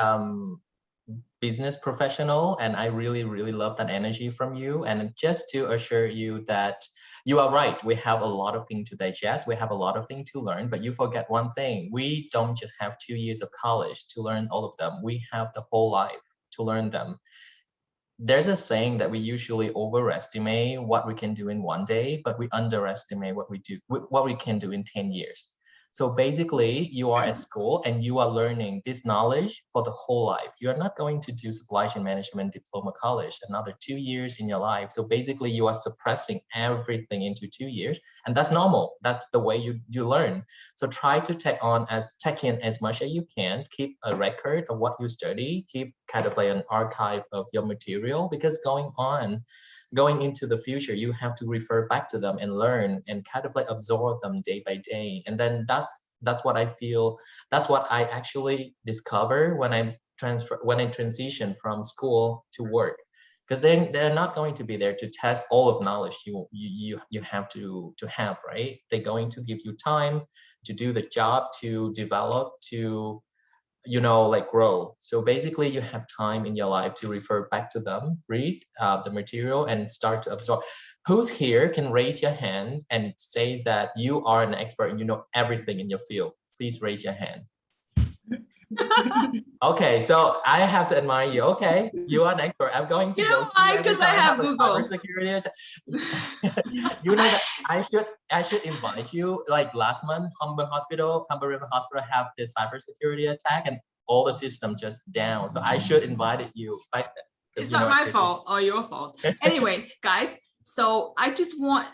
business professional, and I really, really love that energy from you. And just to assure you that you are right, we have a lot of things to digest, we have a lot of things to learn, but you forget one thing: we don't just have 2 years of college to learn all of them, we have the whole life to learn them. There's a saying that we usually overestimate what we can do in 1 day, but we underestimate what we can do in 10 years. So basically, you are at school and you are learning this knowledge for the whole life. You're not going to do supply chain management diploma college another 2 years in your life. So basically, you are suppressing everything into 2 years, and that's normal. That's the way you learn. So try to take in as much as you can. Keep a record of what you study. Keep kind of like an archive of your material, because going into the future, you have to refer back to them and learn and kind of like absorb them day by day. And then that's what I feel, that's what I actually discover when I transition from school to work, because they're not going to be there to test all of knowledge you have to have, right? They're going to give you time to do the job, to develop, to like grow. So basically, you have time in your life to refer back to them, read the material, and start to absorb. Who's here can raise your hand and say that you are an expert and you know everything in your field? Please raise your hand. Okay, so I have to admire you. Okay, you are an expert. I'm going to go to you because I have Google. Cybersecurity. You know that I should invite you. Like last month, Humber River Hospital have this cybersecurity attack, and all the system just down. So I should invite you. It's not my fault or your fault. Anyway, guys. So I just want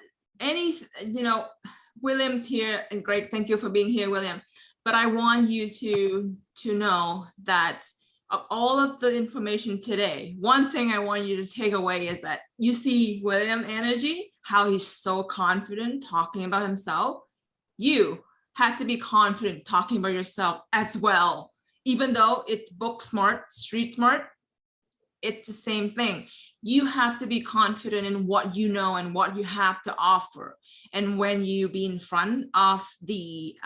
William's here, and Greg, thank you for being here, William. But I want you to know that all of the information today, one thing I want you to take away is that you see William energy, how he's so confident talking about himself. You had to be confident talking about yourself as well. Even though it's book smart, street smart, it's the same thing. you have to be confident in what you know and what you have to offer. And when you be in front of the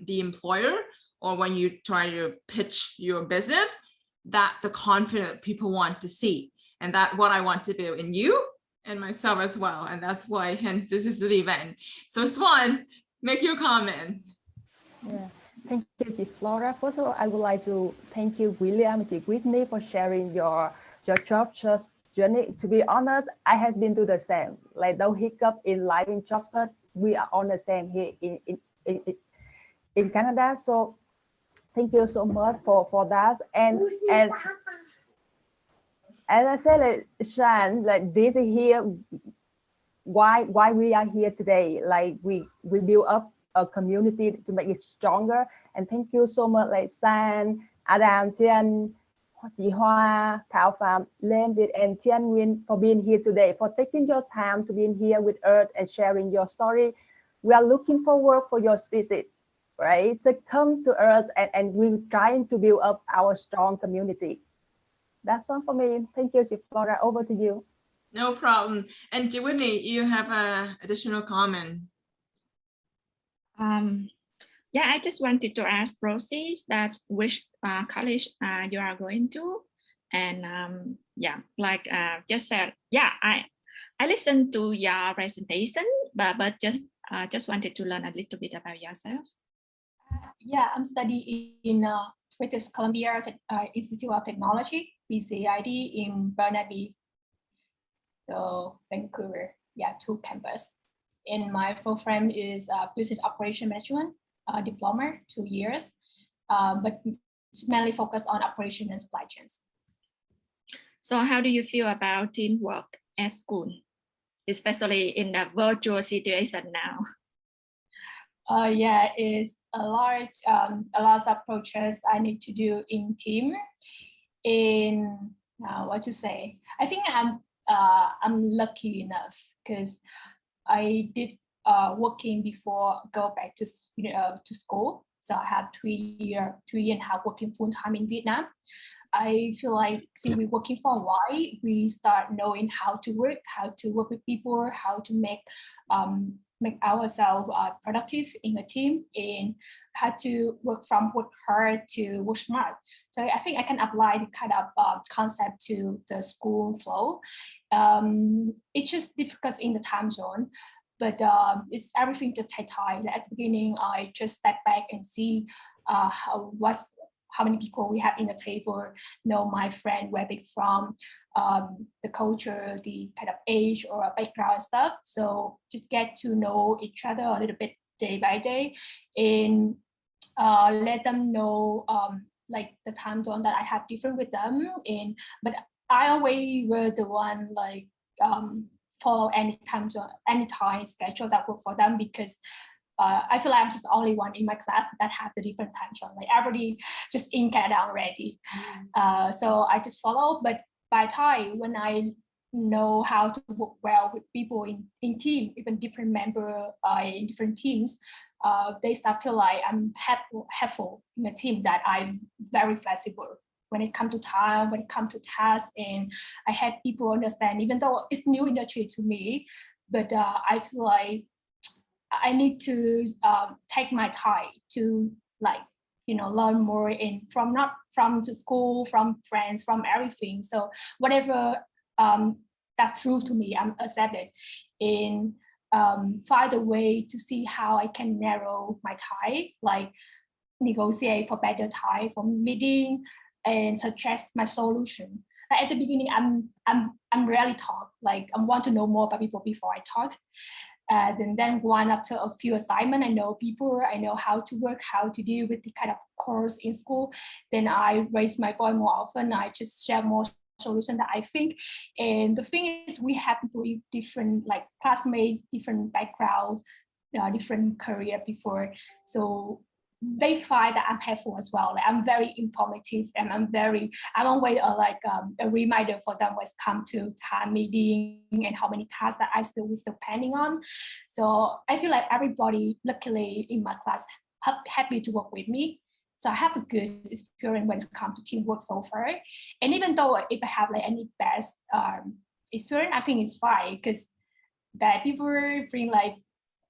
employer, or when you try to pitch your business, that the confident people want to see. And that's what I want to do in you and myself as well. And that's why, hence, this is the event. So Swan, make your comment. Yeah. Thank you, Chief Flora. First of all, I would like to thank you, William and Whitney, for sharing your job search journey. To be honest, I have been through the same. Like no hiccup in life in job search. We are on the same here in Canada. So thank you so much for that. And as I said, like Tran, like this is here why we are here today. Like we build up a community to make it stronger. And thank you so much, like San, Adam, Tran, Chị Hoa, Thảo Phạm, Len, and Tian Nguyen for being here today, for taking your time to be here with us and sharing your story. We are looking forward for your visit, right? So come to us and we're trying to build up our strong community. That's all for me. Thank you, Flora. Over to you. No problem. And Whitney, you have an additional comment. Yeah, I just wanted to ask Rosie that which college you are going to, and yeah, like just said, yeah, I listened to your presentation, but just wanted to learn a little bit about yourself. Yeah, I'm studying in British Columbia Institute of Technology, BCID in Burnaby, so Vancouver. Yeah, 2 campus. And my program is Business Operation Management diploma, 2 years, but it's mainly focused on operation and supply chains. So how do you feel about teamwork at school, especially in the virtual situation now? Yeah, it's a lot of approaches I need to do in team. In what to say, I think I'm lucky enough because I did working before go back to school. So I have 3 and a half working full time in Vietnam. I feel like since we're working for a while, we start knowing how to work with people, how to make ourselves productive in a team, and how to work hard to work smart. So I think I can apply the kind of concept to the school flow. It's just difficult in the time zone, but it's everything to take time. At the beginning, I just step back and see how many people we have in the table, know my friend, where they from, the culture, the kind of age or background stuff. So just get to know each other a little bit day by day, and let them know like the time zone that I have different with them. But I always were the one like follow any time zone, any time schedule that work for them, because I feel like I'm just the only one in my class that have the different time zone. Like everybody just in Canada already. So I just follow. But by time when I know how to work well with people in team, even different member in different teams, they start feel like I'm helpful in a team, that I'm very flexible when it comes to time, when it comes to tasks, and I help people understand, even though it's new industry to me, but I feel like I need to take my time to learn more not from the school, from friends, from everything. So whatever that's true to me, I'm accepted, and find a way to see how I can narrow my time, like negotiate for better time for meeting and suggest my solution. Like at the beginning, I'm rarely talk. Like I want to know more about people before I talk. Then one after a few assignments, I know people, I know how to work, how to deal with the kind of course in school. Then I raise my voice more often. I just share more solution that I think. And the thing is, we have people with different like classmates, different backgrounds, different career before. So they find that I'm helpful as well. Like I'm very informative, and I'm always a reminder for them when it comes to time meeting and how many tasks that I still pending on. So I feel like everybody, luckily in my class, happy to work with me. So I have a good experience when it comes to teamwork so far. And even though if I have like any best experience, I think it's fine because bad people bring like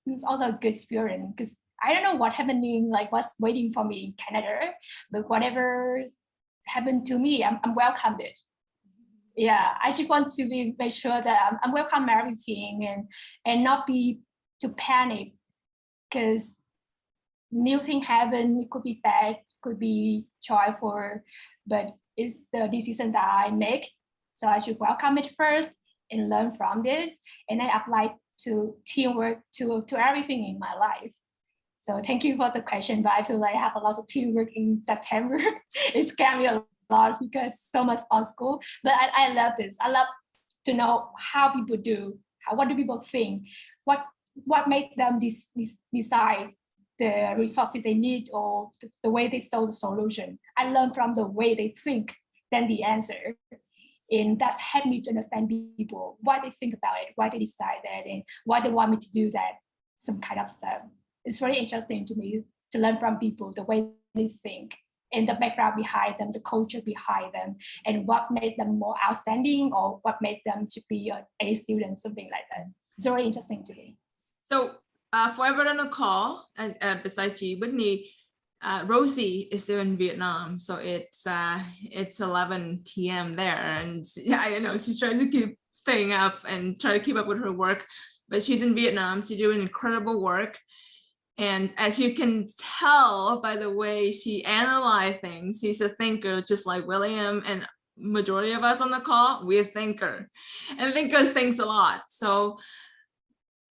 it's also a good experience because I don't know what happening, like what's waiting for me in Canada, but whatever happened to me, I'm welcomed it. Yeah, I just want to make sure that I'm welcome everything and not be to panic because new thing happen. It could be bad, could be joyful, but it's the decision that I make. So I should welcome it first and learn from it, and then apply to teamwork to everything in my life. So thank you for the question, but I feel like I have a lot of teamwork in September. It scared me a lot because so much on school, but I love this. I love to know how people do, what do people think, what make them decide the resources they need or the way they solve the solution. I learn from the way they think than the answer. And that's helped me to understand people, why they think about it, why they decide that, and why they want me to do that, some kind of stuff. It's very interesting to me to learn from people, the way they think, and the background behind them, the culture behind them, and what made them more outstanding or what made them to be an A student, something like that. It's very interesting to me. So for everyone on the call, besides you, Whitney, Rosie is still in Vietnam, so it's 11 p.m. there, and yeah, I know she's trying to keep staying up and try to keep up with her work, but she's in Vietnam. She's doing incredible work, and as you can tell by the way she analyzes things, she's a thinker, just like William and majority of us on the call. We're a thinker, and thinkers thinks a lot. So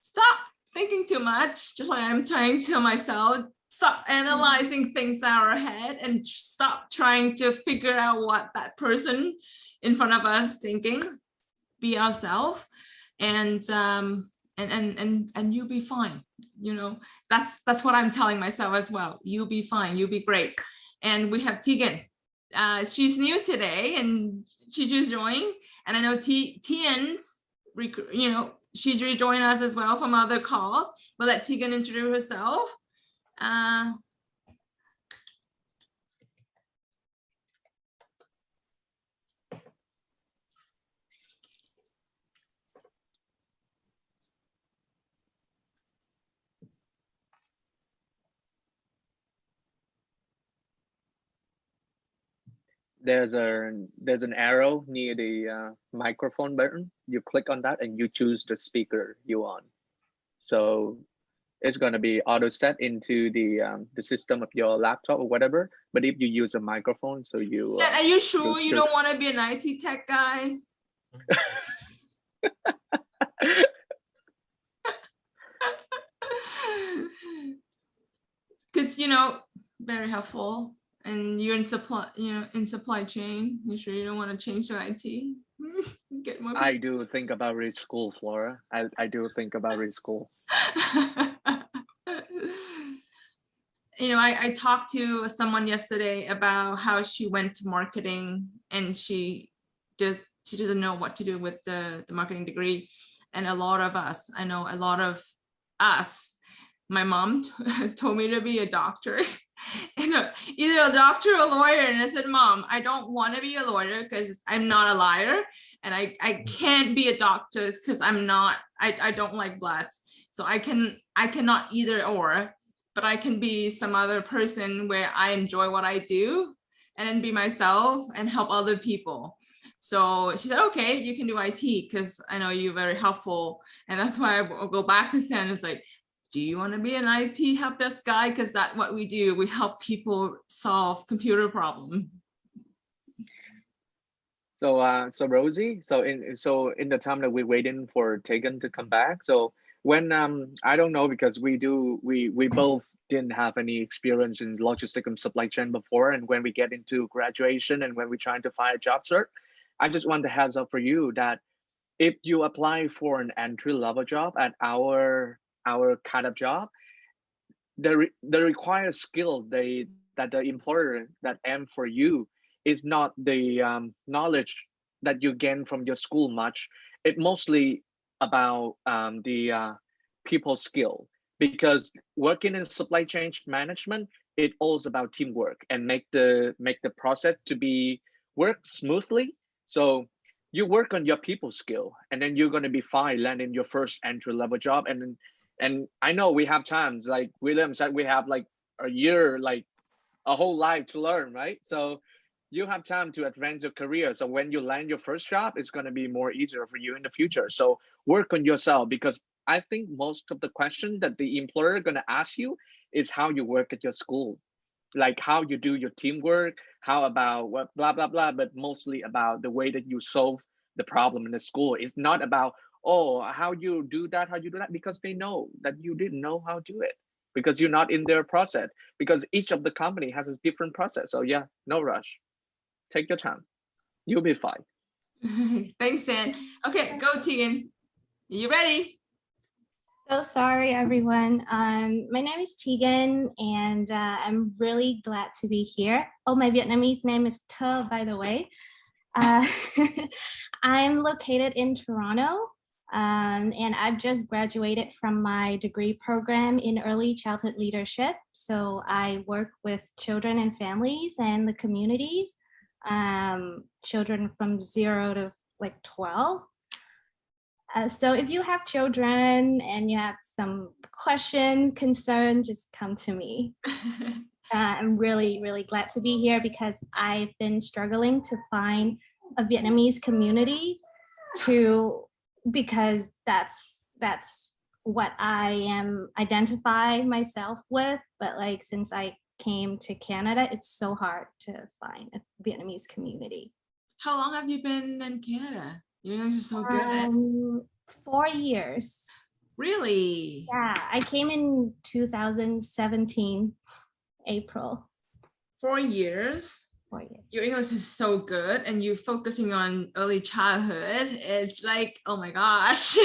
stop thinking too much, just like I'm trying to myself. Stop analyzing things in our head and stop trying to figure out what that person in front of us thinking. Be ourselves, and you'll be fine. You know, that's what I'm telling myself as well. You'll be fine. You'll be great. And we have Tegan. She's new today and she just joined. And I know Tian's, you know, she's rejoined us as well from other calls. We'll let Tegan introduce herself. There's an arrow near the microphone button. You click on that and you choose the speaker you want. So it's going to be auto set into the system of your laptop or whatever. But if you use a microphone, so you Are you sure you don't want to be an IT tech guy? Because, you know, very helpful, and you're in supply chain. You sure you don't want to change to IT? Get more I do think about reschool, Flora. I do think about reschool. You know, I talked to someone yesterday about how she went to marketing and she doesn't know what to do with the marketing degree. And a lot of us, I know a lot of us, my mom told me to be a doctor, and either a doctor or a lawyer. And I said, Mom, I don't want to be a lawyer because I'm not a liar, and I can't be a doctor because I'm not. I don't like blood, so I cannot either or. But I can be some other person where I enjoy what I do and then be myself and help other people. So she said, okay, you can do IT because I know you're very helpful. And that's why I'll go back to Stan. It's like, do you want to be an IT help desk guy? Because that's what we do. We help people solve computer problems. So Rosie, so in the time that we're waiting for Tegan to come back, so when I don't know, because we both didn't have any experience in logistics and supply chain before, and when we get into graduation and when we're trying to find a job search, I just want the heads up for you that if you apply for an entry-level job at our kind of job, the required skill that the employer that aim for you is not the knowledge that you gain from your school much. It mostly about the people skill, because working in supply chain management, it all about teamwork and make the process to be work smoothly. So you work on your people skill, and then you're going to be fine landing your first entry level job. And I know we have times, like William said, we have like a year, like a whole life to learn, right? So you have time to advance your career. So when you land your first job, it's going to be more easier for you in the future. So work on yourself, because I think most of the questions that the employer are going to ask you is how you work at your school, like how you do your teamwork, how about what blah blah blah, but mostly about the way that you solve the problem in the school. It's not about, oh, how you do that, how you do that, because they know that you didn't know how to do it, because you're not in their process, because each of the company has a different process. So yeah, no rush, take your time, you'll be fine. Thanks, San. Okay, go Tegan. You ready? So sorry, everyone. My name is Tegan, and I'm really glad to be here. Oh, my Vietnamese name is Thơ, by the way. I'm located in Toronto, and I've just graduated from my degree program in early childhood leadership. So I work with children and families and the communities, children from 0 to like 12. So if you have children and you have some questions, concerns, just come to me. I'm really, really glad to be here because I've been struggling to find a Vietnamese community because that's what I am identify myself with. But like, since I came to Canada, it's so hard to find a Vietnamese community. How long have you been in Canada? Your English is so good. 4 years. Really? Yeah, I came in 2017, April. 4 years? 4 years. Your English is so good, and you're focusing on early childhood. It's like, oh my gosh.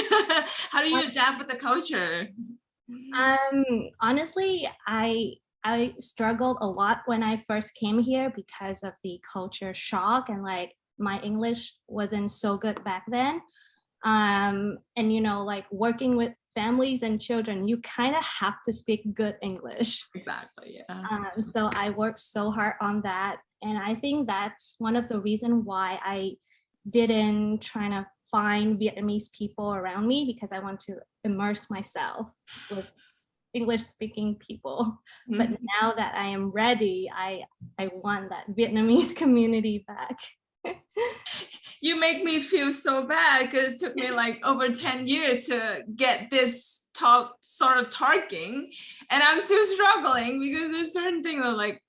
How do you adapt with the culture? Honestly, I struggled a lot when I first came here because of the culture shock, and like my English wasn't so good back then. And you know, like working with families and children, you kind of have to speak good English. Exactly, yeah. So I worked so hard on that, and I think that's one of the reasons why I didn't try to find Vietnamese people around me, because I want to immerse myself with English speaking people. But now that I am ready, I want that Vietnamese community back. You make me feel so bad because it took me like over 10 years to get this sort of talking, and I'm still struggling because there's certain things that are like,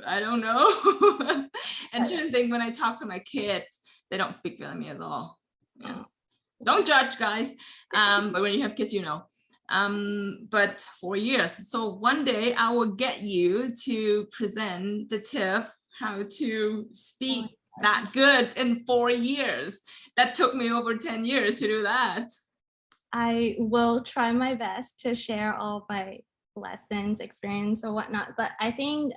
I don't know. And certain things when I talk to my kids, they don't speak Vietnamese at all. Yeah. Don't judge, guys. But when you have kids, you know. But 4 years. So one day I will get you to present the tip how to speak that good in 4 years. That took me over 10 years to do that. I will try my best to share all my lessons, experience or whatnot. But I think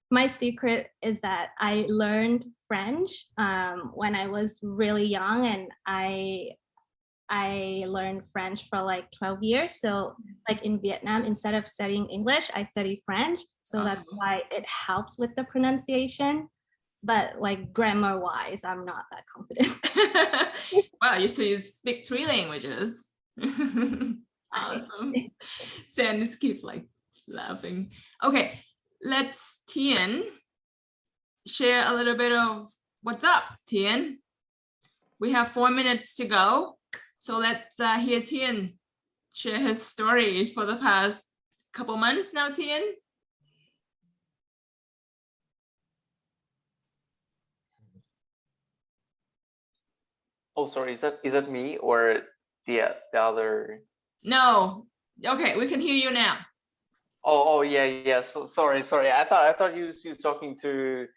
my secret is that I learned French when I was really young, and I learned French for like 12 years. So like in Vietnam, instead of studying English, I study French. So that's why it helps with the pronunciation. But like grammar wise, I'm not that confident. Wow, you speak 3 languages. Awesome. Sam just keeps like laughing. Okay, let's Tien share a little bit of what's up, Tien. We have 4 minutes to go. So let's hear Tien share his story for the past couple months now, Tien. Oh, sorry, is that me or the other? No. Okay, we can hear you now. Oh yeah. So, sorry. I thought you was talking to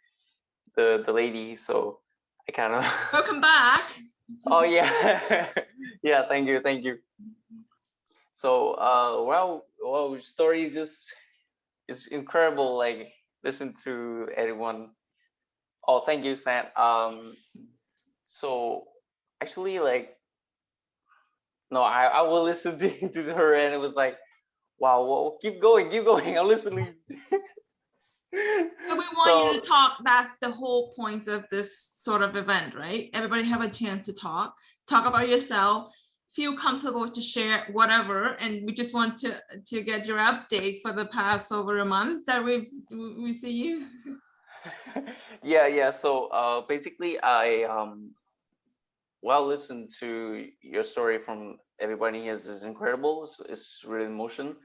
the lady, so I kind of. Welcome back. Oh yeah, yeah. Thank you. So well, story is incredible. Like listen to everyone. Oh, thank you, Sam. So actually, like, no, I will listen to her, and it was like, wow, keep going. I'm listening. So we want you to talk. That's the whole point of this sort of event, right? Everybody have a chance to talk about yourself, feel comfortable to share whatever. And we just want to get your update for the past over a month that we see you. Yeah. So basically, I well listened to your story from everybody here. Is incredible. It's really emotion,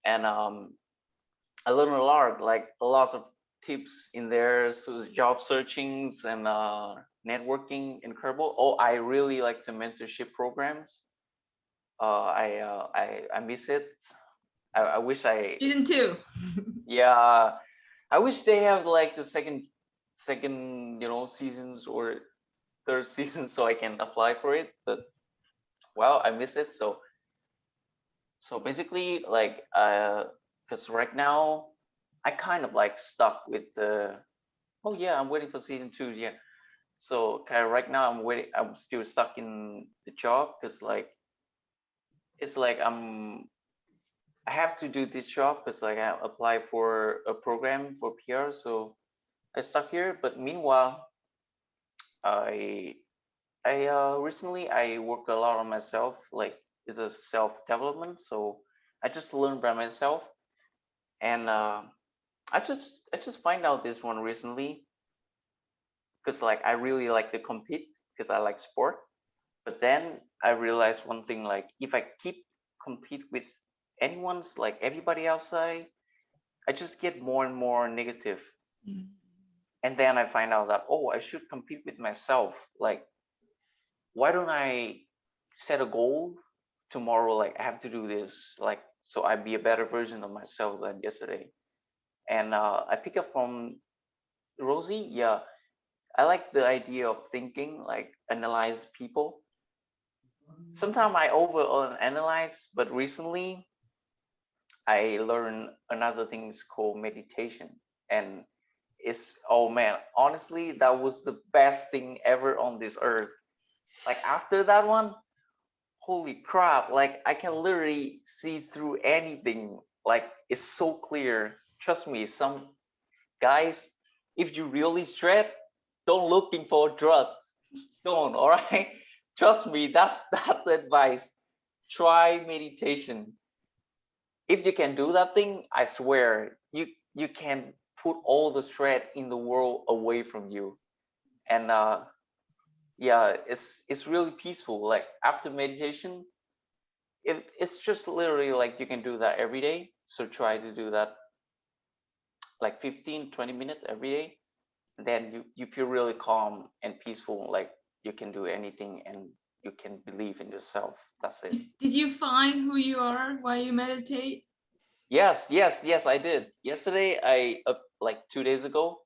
and I learned a lot, like a lot of tips in there, so job searchings and networking, incredible. Oh, I really like the mentorship programs. I miss it. I wish I, Season 2. yeah, I wish they have like the second seasons or third season so I can apply for it. But well, I miss it. So basically, like because right now I kind of like stuck with the, oh yeah, I'm waiting for season 2. Yeah. So kind of right now I'm still stuck in the job because like it's like I have to do this job because like I apply for a program for PR, so I stuck here. But meanwhile, I recently I worked a lot on myself, like it's a self development. So I just learned by myself, and I just find out this one recently because like I really like to compete because I like sport. But then I realized one thing, like if I keep compete with anyone's like everybody outside, I just get more and more negative. And then I find out that, oh, I should compete with myself. Like, why don't I set a goal tomorrow? Like I have to do this, like so I be a better version of myself than yesterday. And I pick up from Rosie. Yeah, I like the idea of thinking, like analyze people. Sometimes I over analyze, but recently I learned another thing is called meditation. And it's, oh man, honestly, that was the best thing ever on this earth. Like after that one, holy crap, like I can literally see through anything. Like it's so clear. Trust me, some guys, if you really stressed, don't looking for drugs. Don't, all right? Trust me, that's the advice. Try meditation. If you can do that thing, I swear you can put all the stress in the world away from you. And yeah, it's really peaceful. Like after meditation, it's just literally like you can do that every day. So try to do that like 15-20 minutes every day. Then you feel really calm and peaceful, like you can do anything and you can believe in yourself. That's it. Did you find who you are while you meditate? Yes, I did. Yesterday, like 2 days ago,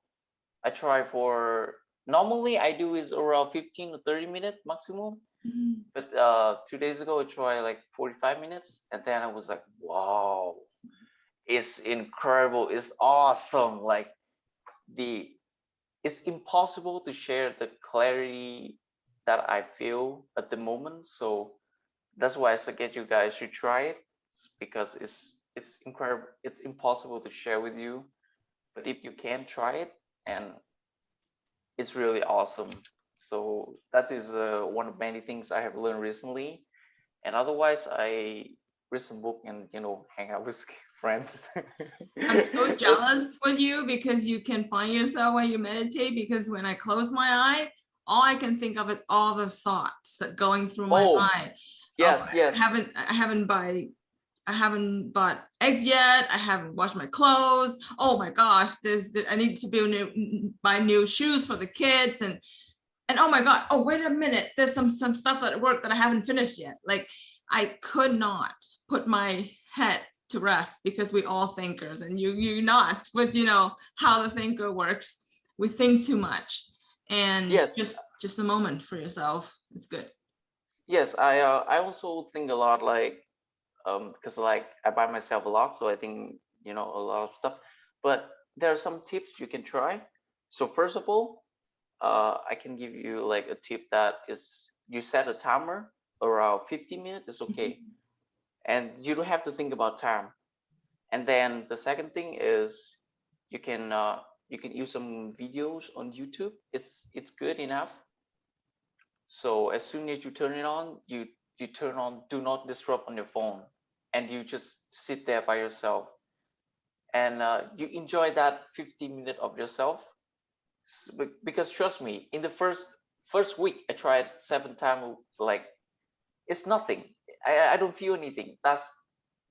I try for, normally I do is around 15 to 30 minutes maximum. But 2 days ago, I tried like 45 minutes. And then I was like, wow, it's incredible. It's awesome. Like it's impossible to share the clarity that I feel at the moment. So that's why I suggest you guys should try it, because it's incredible. It's impossible to share with you, but if you can try it, and it's really awesome. So that is one of many things I have learned recently. And otherwise, I read some book and hang out with friends. I'm so jealous with you because you can find yourself when you meditate, because when I close my eye, all I can think of is all the thoughts that going through my mind. Yes, Oh, yes. I haven't bought eggs yet. I haven't washed my clothes. Oh my gosh, I need to buy new shoes for the kids, and oh my god, oh wait a minute, there's some stuff at work that I haven't finished yet. Like I could not put my head to rest, because we all thinkers, and you're not with how the thinker works. We think too much, and yes, just a moment for yourself. It's good. Yes, I also think a lot, like because like I buy myself a lot, so I think a lot of stuff. But there are some tips you can try. So first of all, I can give you like a tip that is, you set a timer around 15 minutes is okay, and you don't have to think about time. And then the second thing is you can use some videos on YouTube. It's good enough. So as soon as you turn it on, you turn on do not disturb on your phone, and you just sit there by yourself, and you enjoy that 15 minutes of yourself. Because trust me, in the first week I tried 7 times, like it's nothing. I don't feel anything. That's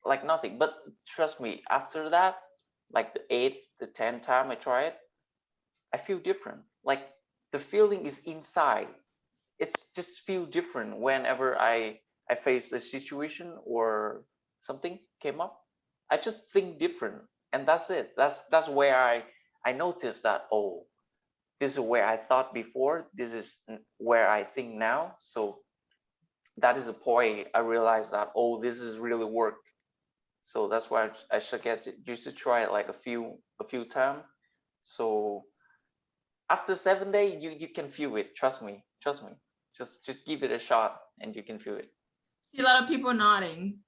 like nothing. But trust me, after that, like the 8th, the 10th time I try it, I feel different. Like the feeling is inside. It's just feel different whenever I face a situation or something came up. I just think different, and that's it. That's where I noticed that, oh, this is where I thought before, this is where I think now. So that is the point I realized that, oh, this is really work. So that's why I should you should try it like a few times. So after 7 days, you can feel it. Trust me. Just give it a shot and you can feel it. See a lot of people nodding.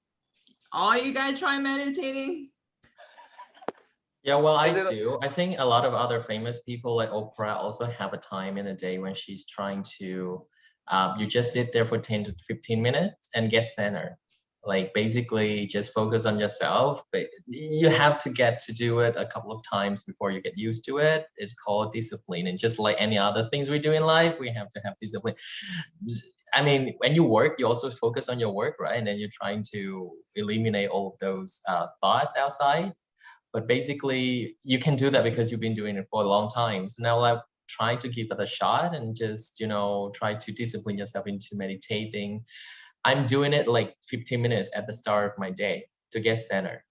All you guys try meditating? Yeah, well, I Is it- do. I think a lot of other famous people like Oprah also have a time in a day when she's trying to, you just sit there for 10 to 15 minutes and get centered. Like basically just focus on yourself, but you have to get to do it a couple of times before you get used to it. It's called discipline. And just like any other things we do in life, we have to have discipline. I mean, when you work, you also focus on your work, right? And then you're trying to eliminate all of those thoughts outside. But basically, you can do that because you've been doing it for a long time. So now, like, try to give it a shot and just, try to discipline yourself into meditating. I'm doing it like 15 minutes at the start of my day to get centered.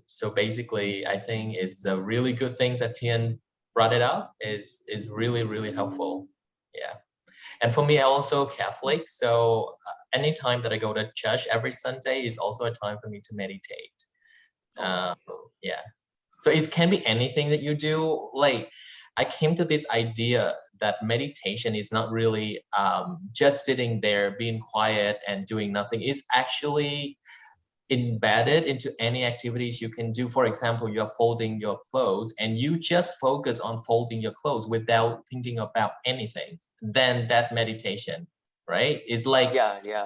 So basically, I think it's a really good thing that Tien brought it up. Is really, really helpful. Yeah. And for me, I'm also Catholic. So anytime that I go to church every Sunday is also a time for me to meditate. Yeah, so it can be anything that you do. Like I came to this idea that meditation is not really just sitting there being quiet and doing nothing. It's actually embedded into any activities you can do. For example, you're folding your clothes and you just focus on folding your clothes without thinking about anything. Then that meditation, right? It's like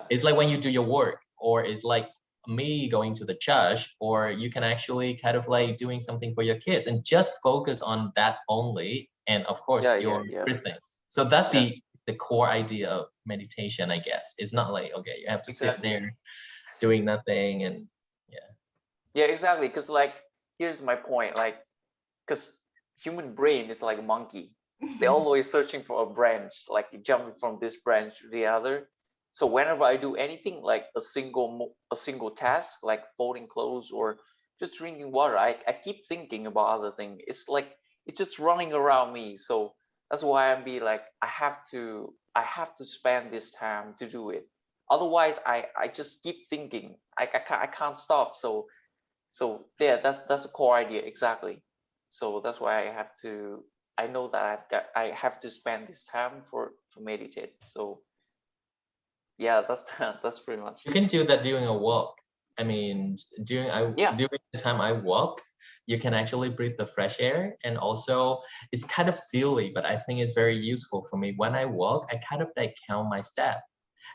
it's like when you do your work, or it's like me going to the church, or you can actually kind of like doing something for your kids and just focus on that only. And of course, your breathing. So that's the core idea of meditation, I guess. It's not like, okay, you have to sit there doing nothing. And yeah, exactly. Because like, here's my point. Like, because human brain is like a monkey. They're always searching for a branch, like jumping from this branch to the other. So whenever I do anything like a single task, like folding clothes or just drinking water, I keep thinking about other things. It's like it's just running around me. So that's why I'm be like, I have to spend this time to do it. Otherwise, I just keep thinking. I can't stop. So yeah, that's the core idea exactly. So that's why I know that I have to spend this time to meditate. So yeah, that's pretty much. You can do that during a walk. I mean, during the time I walk, you can actually breathe the fresh air. And also, it's kind of silly, but I think it's very useful for me. When I walk, I kind of like count my step.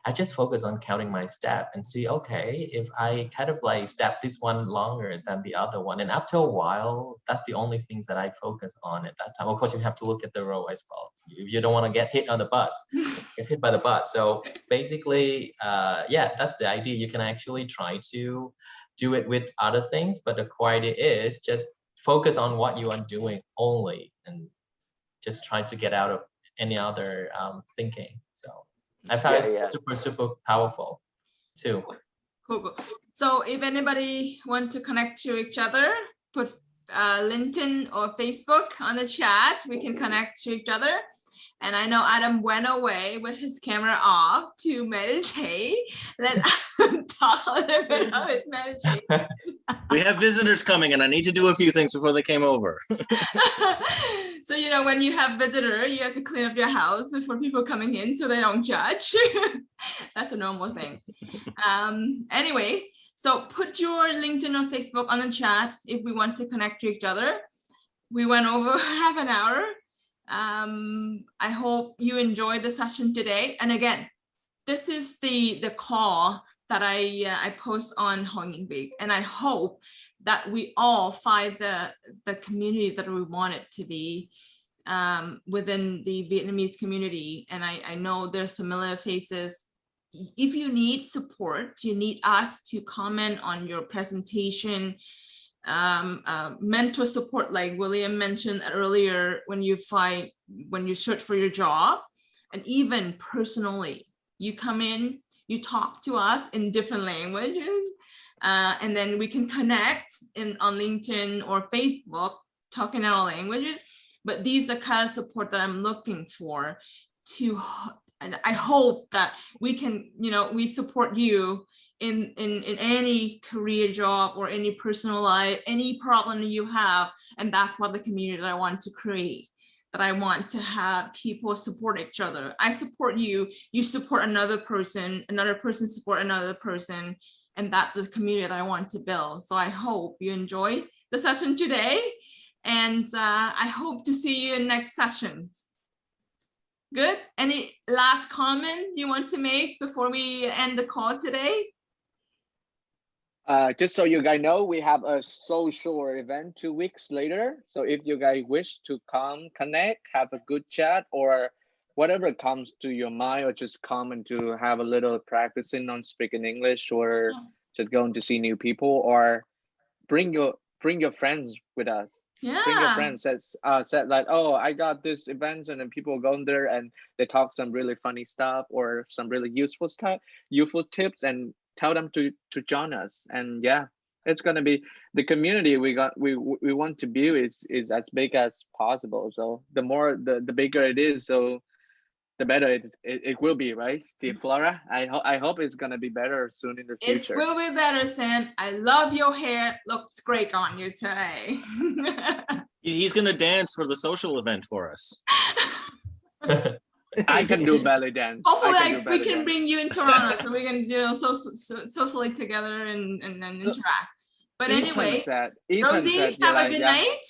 I just focus on counting my step and see, okay, if I kind of like step this one longer than the other one. And after a while, that's the only things that I focus on at that time. Of course, you have to look at the road as well. If you don't want to get hit on the bus, get hit by the bus. So basically, yeah, that's the idea. You can actually try to do it with other things, but the core idea is just focus on what you are doing only and just try to get out of any other thinking. So I found it's super, super powerful too. Cool. So if anybody want to connect to each other, put LinkedIn or Facebook on the chat. We can connect to each other. And I know Adam went away with his camera off to meditate. Let Adam talk a little bit about his meditation. We have visitors coming and I need to do a few things before they came over. So, when you have visitor, you have to clean up your house before people coming in so they don't judge. That's a normal thing. Anyway, so put your LinkedIn or Facebook on the chat if we want to connect to each other. we went over half an hour. I hope you enjoyed the session today. And again, this is the call that I post on Honging Big, and I hope that we all find the community that we want it to be within the Vietnamese community. And I know there's familiar faces. If you need support, you need us to comment on your presentation, mentor support, like William mentioned earlier, when you search for your job, and even personally, you come in, you talk to us in different languages, and then we can connect on LinkedIn or Facebook, talking our languages. But these are the kind of support that I'm looking for and I hope that we can, we support you in any career job or any personal life, any problem you have. And that's what the community that I want to create, that I want to have people support each other. I support you, you support another person support another person. And that's the community that I want to build. So I hope you enjoy the session today. And I hope to see you in next sessions. Good. Any last comment you want to make before we end the call today? Just so you guys know, we have a social event 2 weeks later. So if you guys wish to come connect, have a good chat, or whatever comes to your mind, or just come and to have a little practicing on speaking English, or just going to see new people, or bring your friends with us. Bring your friends said like, oh, I got this event, and then people go in there and they talk some really funny stuff or some really useful tips, and tell them to join us. And yeah, it's gonna be the community we want to build is as big as possible. So the bigger it is, so the better it will be, right, Steve, Flora? I hope it's gonna be better soon in the future. It will be better, Sam. I love your hair. Looks great on you today. He's gonna dance for the social event for us. I can do belly dance. Hopefully, we can bring you in Toronto, so we can socially together and then interact. But anyway, Rosie, have a good night.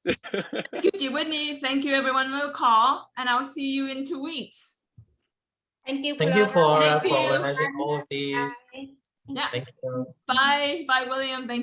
Thank you, dear Whitney. Thank you, everyone, for the call, and I'll see you in 2 weeks. Thank you, Thank you, Flora, Thank for you. organizing all of these. Yeah. Thank you. Bye, William. Thank you.